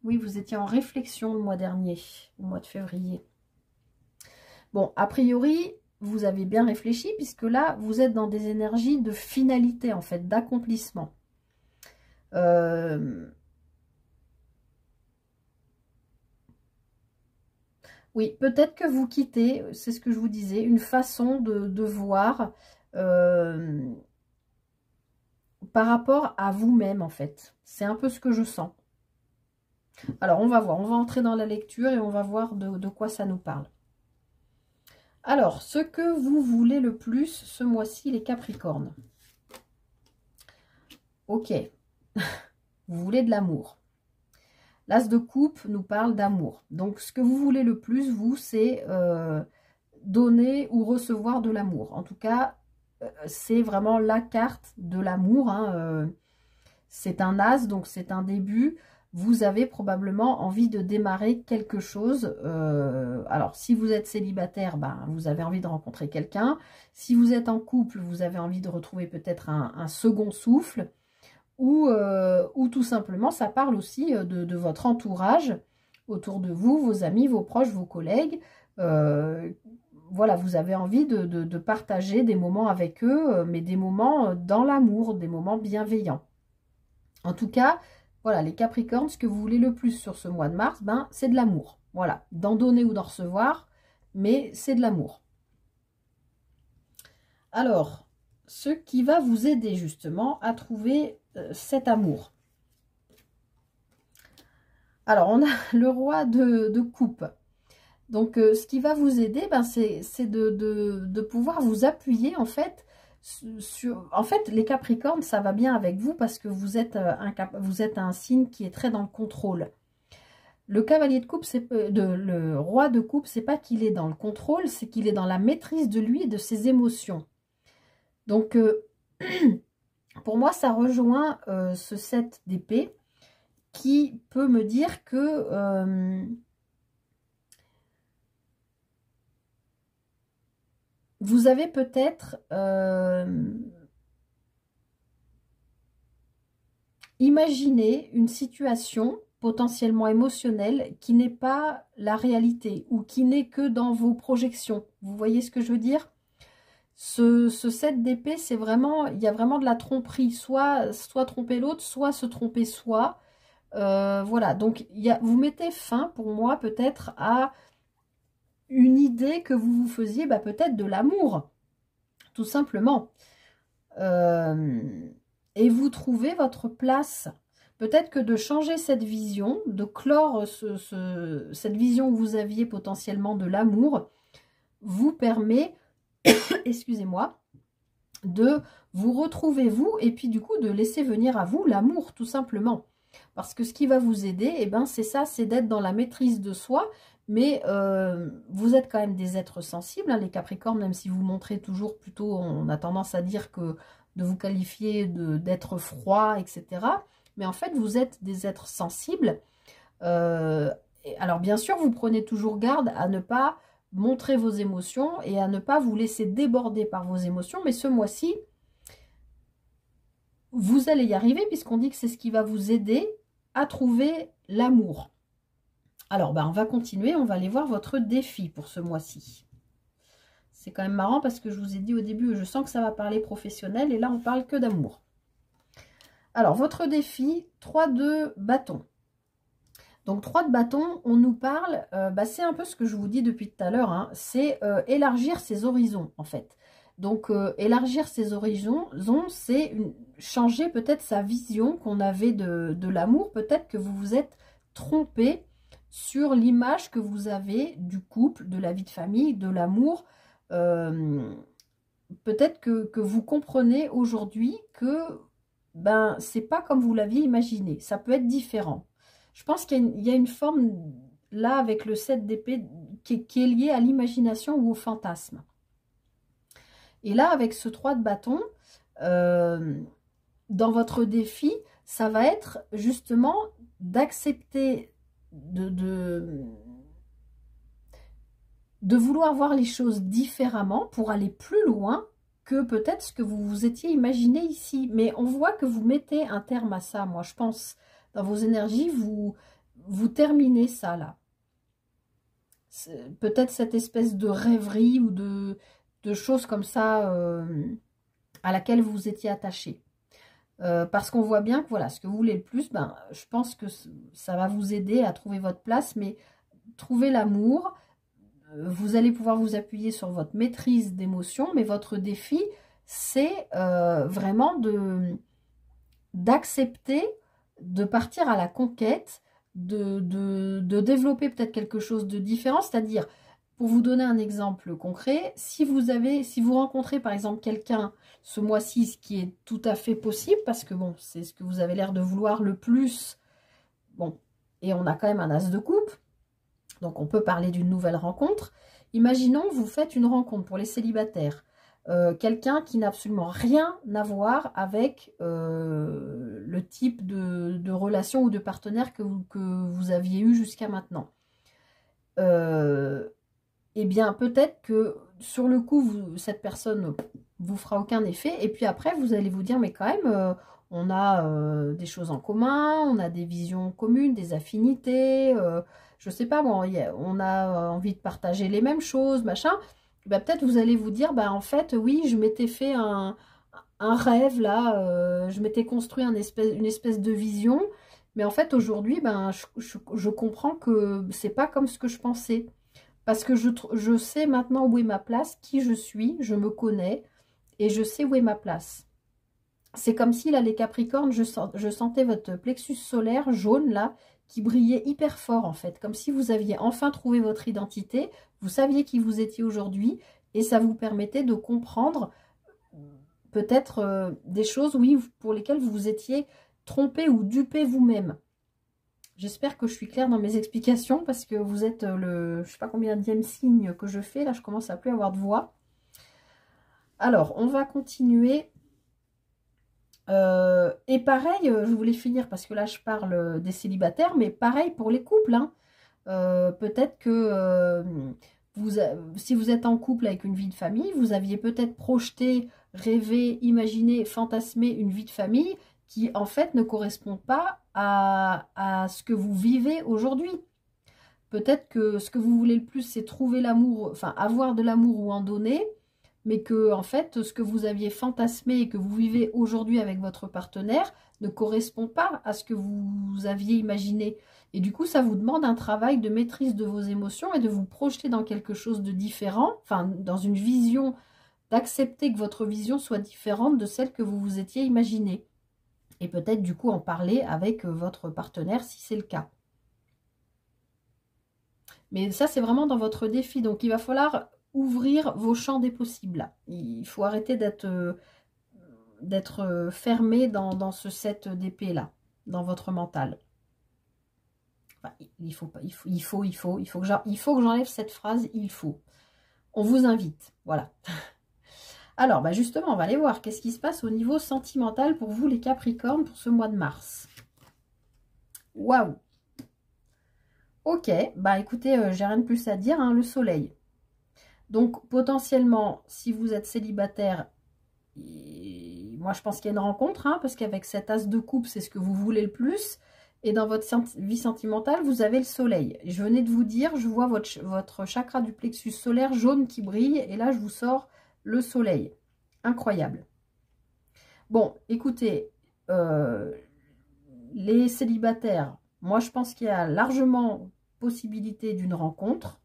Oui, vous étiez en réflexion le mois dernier, au mois de février. Bon, a priori, vous avez bien réfléchi, puisque là, vous êtes dans des énergies de finalité, en fait, d'accomplissement. Oui, peut-être que vous quittez, c'est ce que je vous disais, une façon de voir par rapport à vous-même, en fait. C'est un peu ce que je sens. Alors, on va voir, on va entrer dans la lecture et on va voir de quoi ça nous parle. Alors, ce que vous voulez le plus ce mois-ci, les Capricornes. Ok, vous voulez de l'amour. L'As de coupe nous parle d'amour. Donc, ce que vous voulez le plus, vous, c'est donner ou recevoir de l'amour. En tout cas, c'est vraiment la carte de l'amour. Hein, c'est un As, donc c'est un début. Vous avez probablement envie de démarrer quelque chose. Alors, si vous êtes célibataire, ben, vous avez envie de rencontrer quelqu'un. Si vous êtes en couple, vous avez envie de retrouver peut-être un second souffle. Ou tout simplement, ça parle aussi de votre entourage autour de vous, vos amis, vos proches, vos collègues. Voilà, vous avez envie de partager des moments avec eux, mais des moments dans l'amour, des moments bienveillants. En tout cas, voilà, les Capricornes, ce que vous voulez le plus sur ce mois de mars, ben, c'est de l'amour. Voilà, d'en donner ou d'en recevoir, mais c'est de l'amour. Alors, ce qui va vous aider justement à trouver cet amour. Alors, on a le roi de coupe. Donc, ce qui va vous aider, ben, c'est de pouvoir vous appuyer, en fait, sur... En fait, les Capricornes, ça va bien avec vous parce que vous êtes un signe qui est très dans le contrôle. Le cavalier de coupe, le roi de coupe, c'est pas qu'il est dans le contrôle, c'est qu'il est dans la maîtrise de lui et de ses émotions. Donc, pour moi, ça rejoint ce 7 d'épée qui peut me dire que vous avez peut-être imaginé une situation potentiellement émotionnelle qui n'est pas la réalité ou qui n'est que dans vos projections. Vous voyez ce que je veux dire ? Ce 7 d'épée, c'est vraiment, il y a vraiment de la tromperie, soit tromper l'autre, soit se tromper soi. Voilà, donc vous mettez fin, pour moi, peut-être à une idée que vous vous faisiez, bah, peut-être de l'amour, tout simplement. Et vous trouvez votre place. Peut-être que de changer cette vision, de clore cette vision que vous aviez potentiellement de l'amour, vous permet, excusez-moi, de vous retrouver vous et puis du coup de laisser venir à vous l'amour tout simplement. Parce que ce qui va vous aider, eh ben, c'est ça, c'est d'être dans la maîtrise de soi, mais vous êtes quand même des êtres sensibles, hein, les Capricornes, même si vous montrez toujours plutôt, on a tendance à dire que de vous qualifier d'être froid, etc. Mais en fait, vous êtes des êtres sensibles. Alors bien sûr, vous prenez toujours garde à ne pas montrer vos émotions et à ne pas vous laisser déborder par vos émotions. Mais ce mois-ci, vous allez y arriver puisqu'on dit que c'est ce qui va vous aider à trouver l'amour. Alors, ben, on va continuer. On va aller voir votre défi pour ce mois-ci. C'est quand même marrant parce que je vous ai dit au début, je sens que ça va parler professionnel et là, on parle que d'amour. Alors, votre défi, 3 de bâton. Donc, 3 de bâton, on nous parle, c'est un peu ce que je vous dis depuis tout à l'heure, hein, c'est élargir ses horizons, en fait. Donc, élargir ses horizons, c'est changer peut-être sa vision qu'on avait de l'amour. Peut-être que vous vous êtes trompé sur l'image que vous avez du couple, de la vie de famille, de l'amour. Peut-être que vous comprenez aujourd'hui que ben, c'est pas comme vous l'aviez imaginé. Ça peut être différent. Je pense qu'il y a une forme, là, avec le 7 d'épée, qui est liée à l'imagination ou au fantasme. Et là, avec ce 3 de bâton, dans votre défi, ça va être justement d'accepter de vouloir voir les choses différemment pour aller plus loin que peut-être ce que vous vous étiez imaginé ici. Mais on voit que vous mettez un terme à ça, moi, je pense. Dans vos énergies, vous terminez ça, là. Peut-être cette espèce de rêverie ou de choses comme ça à laquelle vous étiez attaché. Parce qu'on voit bien que voilà, ce que vous voulez le plus, ben, je pense que ça va vous aider à trouver votre place, mais trouver l'amour, vous allez pouvoir vous appuyer sur votre maîtrise d'émotion, mais votre défi, c'est vraiment d'accepter de partir à la conquête, de développer peut-être quelque chose de différent, c'est-à-dire, pour vous donner un exemple concret, si vous rencontrez par exemple quelqu'un ce mois-ci, ce qui est tout à fait possible, parce que bon, c'est ce que vous avez l'air de vouloir le plus, bon, et on a quand même un as de coupe, donc on peut parler d'une nouvelle rencontre. Imaginons, vous faites une rencontre pour les célibataires, quelqu'un qui n'a absolument rien à voir avec le type de relation ou de partenaire que vous aviez eu jusqu'à maintenant. Eh bien, peut-être que sur le coup, cette personne vous fera aucun effet. Et puis après, vous allez vous dire, mais quand même, on a des choses en commun, on a des visions communes, des affinités. Je sais pas, bon, on a envie de partager les mêmes choses, machin. Ben, peut-être vous allez vous dire, ben, en fait, oui, je m'étais fait un rêve, là. Je m'étais construit une espèce de vision. Mais en fait, aujourd'hui, ben, je comprends que c'est pas comme ce que je pensais. Parce que je sais maintenant où est ma place, qui je suis, je me connais et je sais où est ma place. C'est comme si, là, les Capricornes, je sentais votre plexus solaire jaune, là, qui brillait hyper fort, en fait. Comme si vous aviez enfin trouvé votre identité, vous saviez qui vous étiez aujourd'hui et ça vous permettait de comprendre peut-être des choses, oui, pour lesquelles vous vous étiez trompé ou dupé vous-même. J'espère que je suis claire dans mes explications parce que vous êtes je ne sais pas combien dième signe que je fais. Là, je commence à plus avoir de voix. Alors, on va continuer. Et pareil, je voulais finir parce que là, je parle des célibataires, mais pareil pour les couples. Hein. Peut-être que si vous êtes en couple avec une vie de famille, vous aviez peut-être projeté, rêvé, imaginé, fantasmé une vie de famille qui en fait ne correspond pas à ce que vous vivez aujourd'hui. Peut-être que ce que vous voulez le plus, c'est trouver l'amour, enfin avoir de l'amour ou en donner, mais que en fait, ce que vous aviez fantasmé et que vous vivez aujourd'hui avec votre partenaire ne correspond pas à ce que vous aviez imaginé. Et du coup, ça vous demande un travail de maîtrise de vos émotions et de vous projeter dans quelque chose de différent, enfin dans une vision, d'accepter que votre vision soit différente de celle que vous vous étiez imaginée. Et peut-être du coup en parler avec votre partenaire si c'est le cas. Mais ça, c'est vraiment dans votre défi. Donc, il va falloir ouvrir vos champs des possibles. Il faut arrêter d'être fermé dans ce set d'épée-là, dans votre mental. Enfin, il faut que j'enlève cette phrase, il faut. On vous invite, voilà. Alors, bah justement, on va aller voir qu'est-ce qui se passe au niveau sentimental pour vous, les Capricornes, pour ce mois de mars. Waouh! Ok, bah écoutez, j'ai rien de plus à dire, hein, le soleil. Donc, potentiellement, si vous êtes célibataire, moi je pense qu'il y a une rencontre, hein, parce qu'avec cet as de coupe, c'est ce que vous voulez le plus. Et dans votre vie sentimentale, vous avez le soleil. Je venais de vous dire, je vois votre chakra du plexus solaire jaune qui brille, et là, je vous sors le soleil. Incroyable. Bon, écoutez, les célibataires, moi je pense qu'il y a largement possibilité d'une rencontre.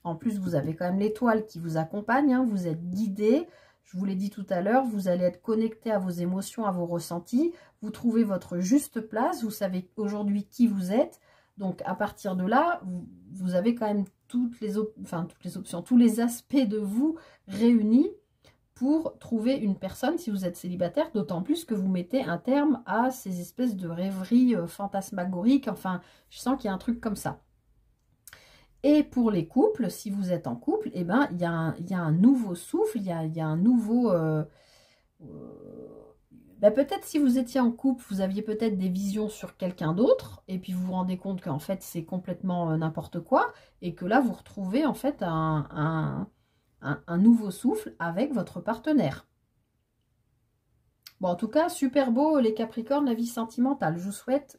En plus, vous avez quand même l'étoile qui vous accompagne, hein, vous êtes guidé. Je vous l'ai dit tout à l'heure, vous allez être connecté à vos émotions, à vos ressentis. Vous trouvez votre juste place, vous savez aujourd'hui qui vous êtes. Donc à partir de là, vous avez quand même toutes les options, tous les aspects de vous réunis pour trouver une personne si vous êtes célibataire, d'autant plus que vous mettez un terme à ces espèces de rêveries fantasmagoriques. Enfin, je sens qu'il y a un truc comme ça. Et pour les couples, si vous êtes en couple, eh ben, il y a un nouveau souffle, il y a un nouveau... ben peut-être si vous étiez en couple, vous aviez peut-être des visions sur quelqu'un d'autre, et puis vous vous rendez compte qu'en fait c'est complètement n'importe quoi, et que là vous retrouvez en fait un nouveau souffle avec votre partenaire. Bon, en tout cas, super beau les Capricornes, la vie sentimentale. Je vous souhaite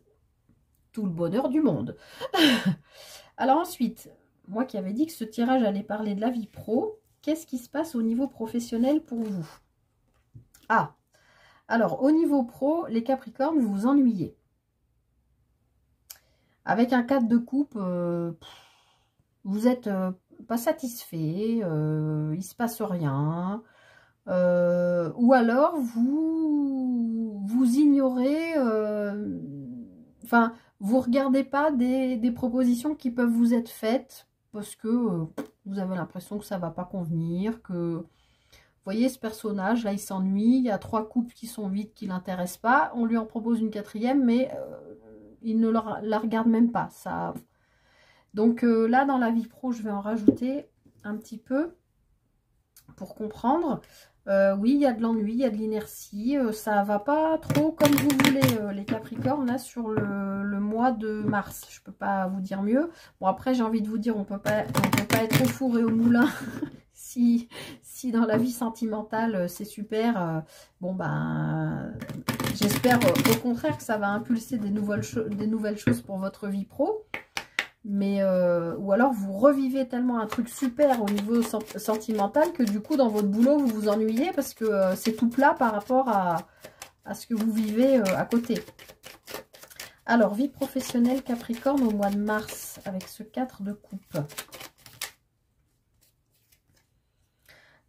tout le bonheur du monde. Alors ensuite, moi qui avais dit que ce tirage allait parler de la vie pro, qu'est-ce qui se passe au niveau professionnel pour vous? Ah, alors au niveau pro, les Capricornes, vous vous ennuyez. Avec un 4 de coupe, vous n'êtes pas satisfait, il se passe rien. Ou alors vous ignorez, enfin, vous regardez pas des propositions qui peuvent vous être faites parce que vous avez l'impression que ça va pas convenir, que vous voyez ce personnage là il s'ennuie, il y a 3 couples qui sont vides, qui l'intéressent pas, on lui en propose une 4e, mais il ne la regarde même pas. Ça. Donc là dans la vie pro, je vais en rajouter un petit peu pour comprendre. Oui, il y a de l'ennui, il y a de l'inertie, ça va pas trop comme vous voulez les Capricornes là sur le mois de mars. Je peux pas vous dire mieux. Bon après j'ai envie de vous dire on peut pas être au four et au moulin si dans la vie sentimentale c'est super. Bon ben j'espère au contraire que ça va impulser des nouvelles choses pour votre vie pro. Mais ou alors vous revivez tellement un truc super au niveau sentimental que du coup dans votre boulot vous vous ennuyez parce que c'est tout plat par rapport à ce que vous vivez à côté. Alors vie professionnelle Capricorne au mois de mars avec ce 4 de coupe.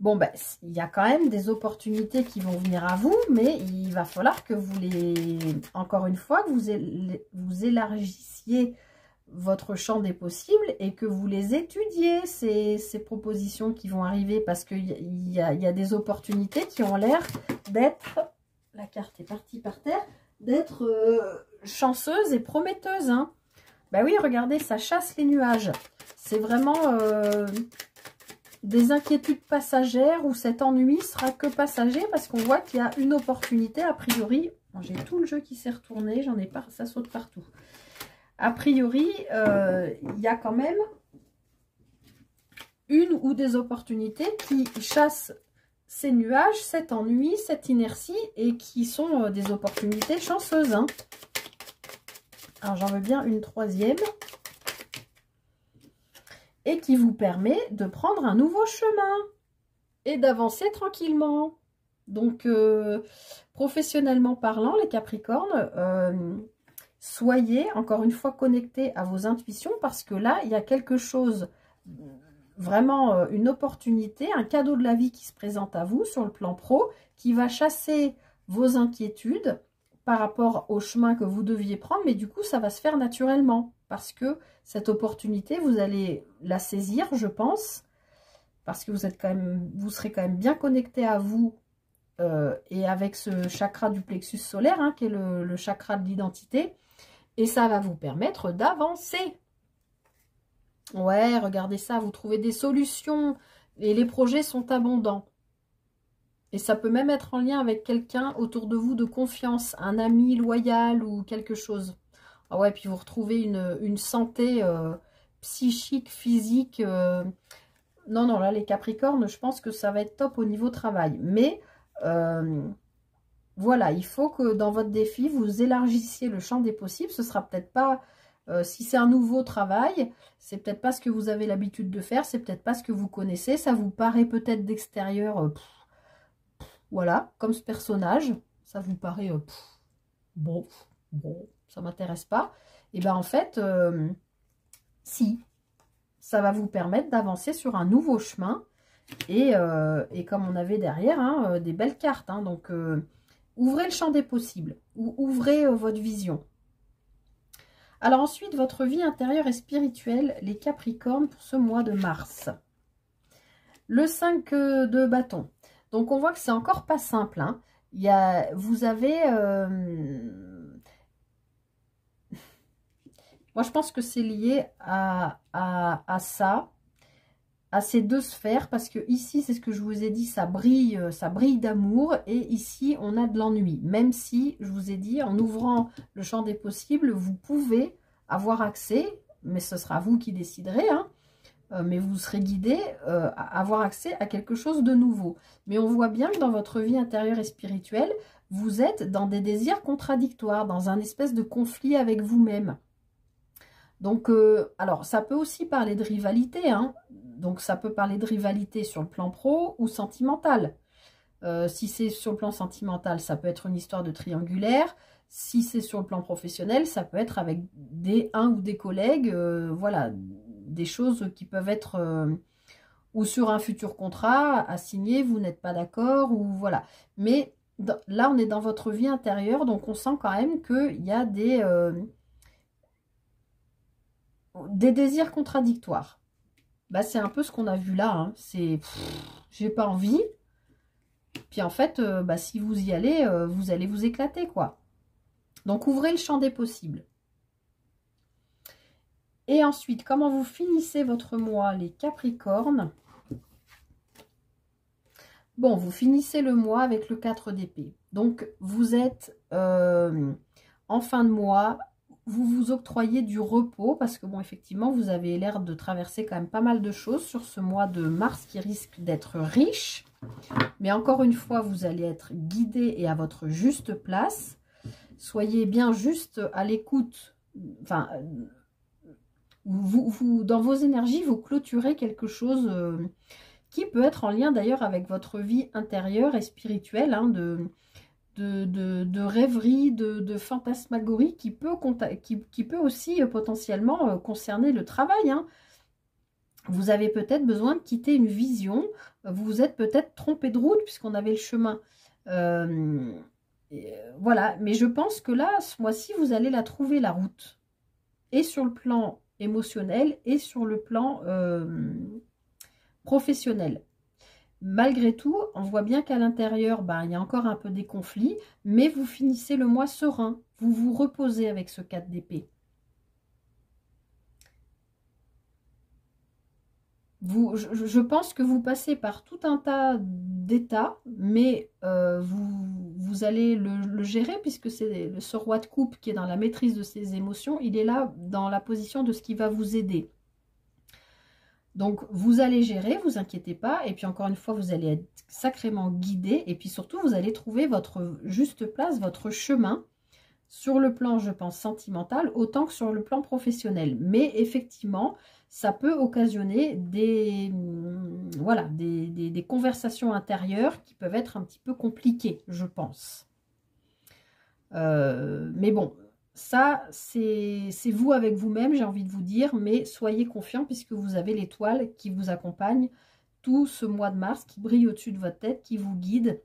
Bon ben il y a quand même des opportunités qui vont venir à vous, mais il va falloir que vous encore une fois, que vous élargissiez votre champ des possibles et que vous les étudiez, ces propositions qui vont arriver, parce qu'il y a des opportunités qui ont l'air d'être, la carte est partie par terre, d'être chanceuses et prometteuses. Hein. Ben oui, regardez, ça chasse les nuages. C'est vraiment des inquiétudes passagères où cet ennui sera que passager parce qu'on voit qu'il y a une opportunité a priori. J'ai tout le jeu qui s'est retourné, j'en ai pas, ça saute partout. A priori, il y a quand même une ou des opportunités qui chassent ces nuages, cet ennui, cette inertie et qui sont des opportunités chanceuses. Hein. Alors j'en veux bien une 3e et qui vous permet de prendre un nouveau chemin et d'avancer tranquillement. Donc professionnellement parlant, les Capricornes, soyez encore une fois connectés à vos intuitions parce que là, il y a quelque chose, vraiment une opportunité, un cadeau de la vie qui se présente à vous sur le plan pro, qui va chasser vos inquiétudes par rapport au chemin que vous deviez prendre, mais du coup, ça va se faire naturellement parce que cette opportunité, vous allez la saisir, je pense, parce que vous serez quand même bien connecté à vous et avec ce chakra du plexus solaire, hein, qui est le chakra de l'identité. Et ça va vous permettre d'avancer. Ouais, regardez ça, vous trouvez des solutions. Et les projets sont abondants. Et ça peut même être en lien avec quelqu'un autour de vous de confiance. Un ami loyal ou quelque chose. Ah ouais, puis vous retrouvez une santé psychique, physique. Non, non, là, les Capricornes, je pense que ça va être top au niveau travail. Mais... voilà, il faut que dans votre défi, vous élargissiez le champ des possibles. Ce sera peut-être pas, si c'est un nouveau travail, c'est peut-être pas ce que vous avez l'habitude de faire, c'est peut-être pas ce que vous connaissez. Ça vous paraît peut-être d'extérieur, voilà, comme ce personnage. Ça vous paraît, bon, ça m'intéresse pas. Et bien en fait, si, ça va vous permettre d'avancer sur un nouveau chemin. Et comme on avait derrière, hein, des belles cartes. Hein, donc... ouvrez le champ des possibles, ou ouvrez votre vision. Alors ensuite, votre vie intérieure et spirituelle, les Capricornes, pour ce mois de mars. Le 5 de bâton. Donc on voit que c'est encore pas simple. Hein. Vous avez... moi je pense que c'est lié à ça. À ces deux sphères, parce que ici, c'est ce que je vous ai dit, ça brille d'amour, et ici, on a de l'ennui. Même si, je vous ai dit, en ouvrant le champ des possibles, vous pouvez avoir accès, mais ce sera vous qui déciderez, hein, mais vous serez guidé à avoir accès à quelque chose de nouveau. Mais on voit bien que dans votre vie intérieure et spirituelle, vous êtes dans des désirs contradictoires, dans un espèce de conflit avec vous-même. Donc, alors, ça peut aussi parler de rivalité, hein. Donc, ça peut parler de rivalité sur le plan pro ou sentimental. Si c'est sur le plan sentimental, ça peut être une histoire de triangulaire. Si c'est sur le plan professionnel, ça peut être avec un ou des collègues, voilà, des choses qui peuvent être, ou sur un futur contrat à signer, vous n'êtes pas d'accord, ou voilà. Mais là, on est dans votre vie intérieure, donc on sent quand même qu'il y a des désirs contradictoires. Bah, c'est un peu ce qu'on a vu là, hein. C'est, j'ai pas envie. Puis en fait, bah, si vous y allez, vous allez vous éclater, quoi. Donc, ouvrez le champ des possibles. Et ensuite, comment vous finissez votre mois, les Capricornes? Bon, vous finissez le mois avec le 4 d'épée. Donc, vous êtes en fin de mois, vous vous octroyez du repos parce que, bon, effectivement, vous avez l'air de traverser quand même pas mal de choses sur ce mois de mars qui risque d'être riche. Mais encore une fois, vous allez être guidé et à votre juste place. Soyez bien juste à l'écoute. Enfin, dans vos énergies, vous clôturez quelque chose qui peut être en lien d'ailleurs avec votre vie intérieure et spirituelle, hein, de rêverie, de fantasmagorie qui peut aussi potentiellement concerner le travail, hein. Vous avez peut-être besoin de quitter une vision, vous vous êtes peut-être trompé de route puisqu'on avait le chemin. Voilà, mais je pense que là, ce mois-ci, vous allez la trouver, la route. Et sur le plan émotionnel et sur le plan professionnel. Malgré tout, on voit bien qu'à l'intérieur, il y a encore un peu des conflits, mais vous finissez le mois serein. Vous vous reposez avec ce 4 d'épée. Je pense que vous passez par tout un tas d'états, mais vous allez le gérer puisque c'est ce roi de coupe qui est dans la maîtrise de ses émotions. Il est là dans la position de ce qui va vous aider. Donc, vous allez gérer, vous inquiétez pas. Et puis, encore une fois, vous allez être sacrément guidé. Et puis, surtout, vous allez trouver votre juste place, votre chemin sur le plan, je pense, sentimental, autant que sur le plan professionnel. Mais effectivement, ça peut occasionner des conversations intérieures qui peuvent être un petit peu compliquées, je pense. Mais bon, ça, c'est vous avec vous-même, j'ai envie de vous dire, mais soyez confiants puisque vous avez l'étoile qui vous accompagne tout ce mois de mars, qui brille au-dessus de votre tête, qui vous guide.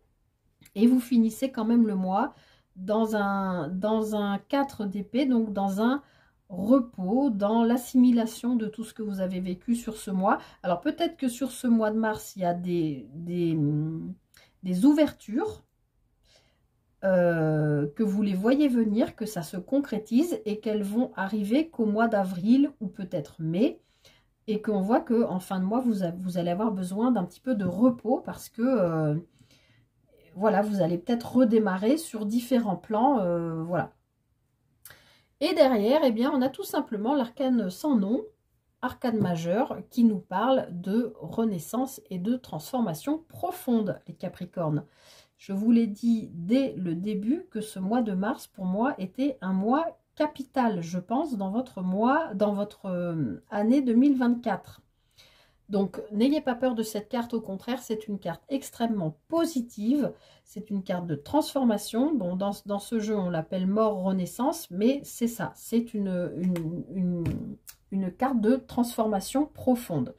Et vous finissez quand même le mois dans un 4 d'épée, donc dans un repos, dans l'assimilation de tout ce que vous avez vécu sur ce mois. Alors peut-être que sur ce mois de mars, il y a des ouvertures, que vous les voyez venir, que ça se concrétise et qu'elles vont arriver qu'au mois d'avril ou peut-être mai, et qu'on voit qu'en fin de mois, vous allez avoir besoin d'un petit peu de repos parce que voilà, vous allez peut-être redémarrer sur différents plans, voilà. Et derrière, eh bien, on a tout simplement l'arcane sans nom, arcane majeur, qui nous parle de renaissance et de transformation profonde, les Capricornes. Je vous l'ai dit dès le début que ce mois de mars, pour moi, était un mois capital, je pense, dans votre année 2024. Donc, n'ayez pas peur de cette carte, au contraire, c'est une carte extrêmement positive, c'est une carte de transformation. Bon, dans ce jeu, on l'appelle mort-renaissance, mais c'est ça, c'est une carte de transformation profonde.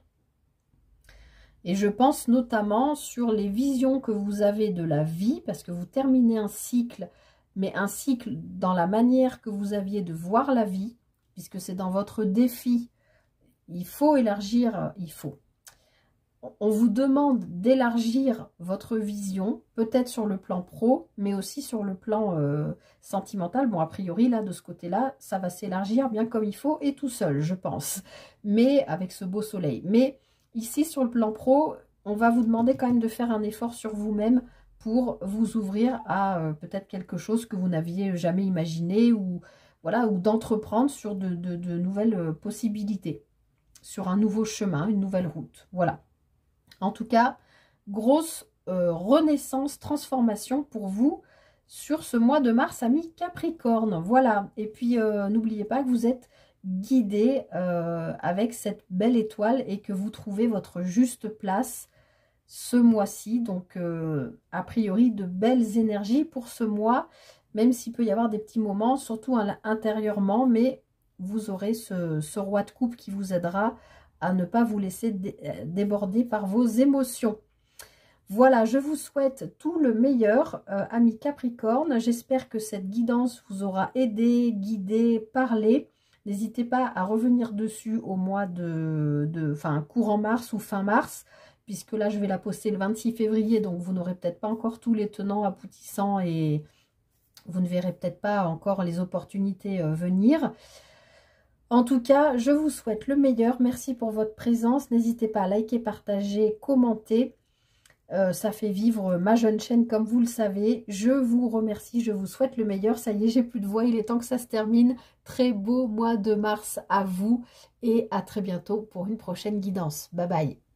Et je pense notamment sur les visions que vous avez de la vie, parce que vous terminez un cycle, mais un cycle dans la manière que vous aviez de voir la vie, puisque c'est dans votre défi. Il faut élargir, on vous demande d'élargir votre vision, peut-être sur le plan pro, mais aussi sur le plan sentimental. Bon, a priori, là, de ce côté-là, ça va s'élargir bien comme il faut et tout seul, je pense. Mais avec ce beau soleil. Mais ici, sur le plan pro, on va vous demander quand même de faire un effort sur vous-même pour vous ouvrir à peut-être quelque chose que vous n'aviez jamais imaginé ou, voilà, ou d'entreprendre sur de nouvelles possibilités, sur un nouveau chemin, une nouvelle route. Voilà. En tout cas, grosse renaissance, transformation pour vous sur ce mois de mars, amis Capricorne. Voilà. Et puis, n'oubliez pas que vous êtes guidé avec cette belle étoile et que vous trouvez votre juste place ce mois-ci. Donc, a priori, de belles énergies pour ce mois, même s'il peut y avoir des petits moments, surtout intérieurement, mais vous aurez ce roi de coupe qui vous aidera à ne pas vous laisser déborder par vos émotions. Voilà, je vous souhaite tout le meilleur, amis Capricorne. J'espère que cette guidance vous aura aidé, guidé, parlé. N'hésitez pas à revenir dessus au mois courant mars ou fin mars, puisque là, je vais la poster le 26 février, donc vous n'aurez peut-être pas encore tous les tenants aboutissants et vous ne verrez peut-être pas encore les opportunités venir. En tout cas, je vous souhaite le meilleur. Merci pour votre présence. N'hésitez pas à liker, partager, commenter. Ça fait vivre ma jeune chaîne comme vous le savez. Je vous remercie, je vous souhaite le meilleur. Ça y est, j'ai plus de voix, il est temps que ça se termine. Très beau mois de mars à vous et à très bientôt pour une prochaine guidance. Bye bye.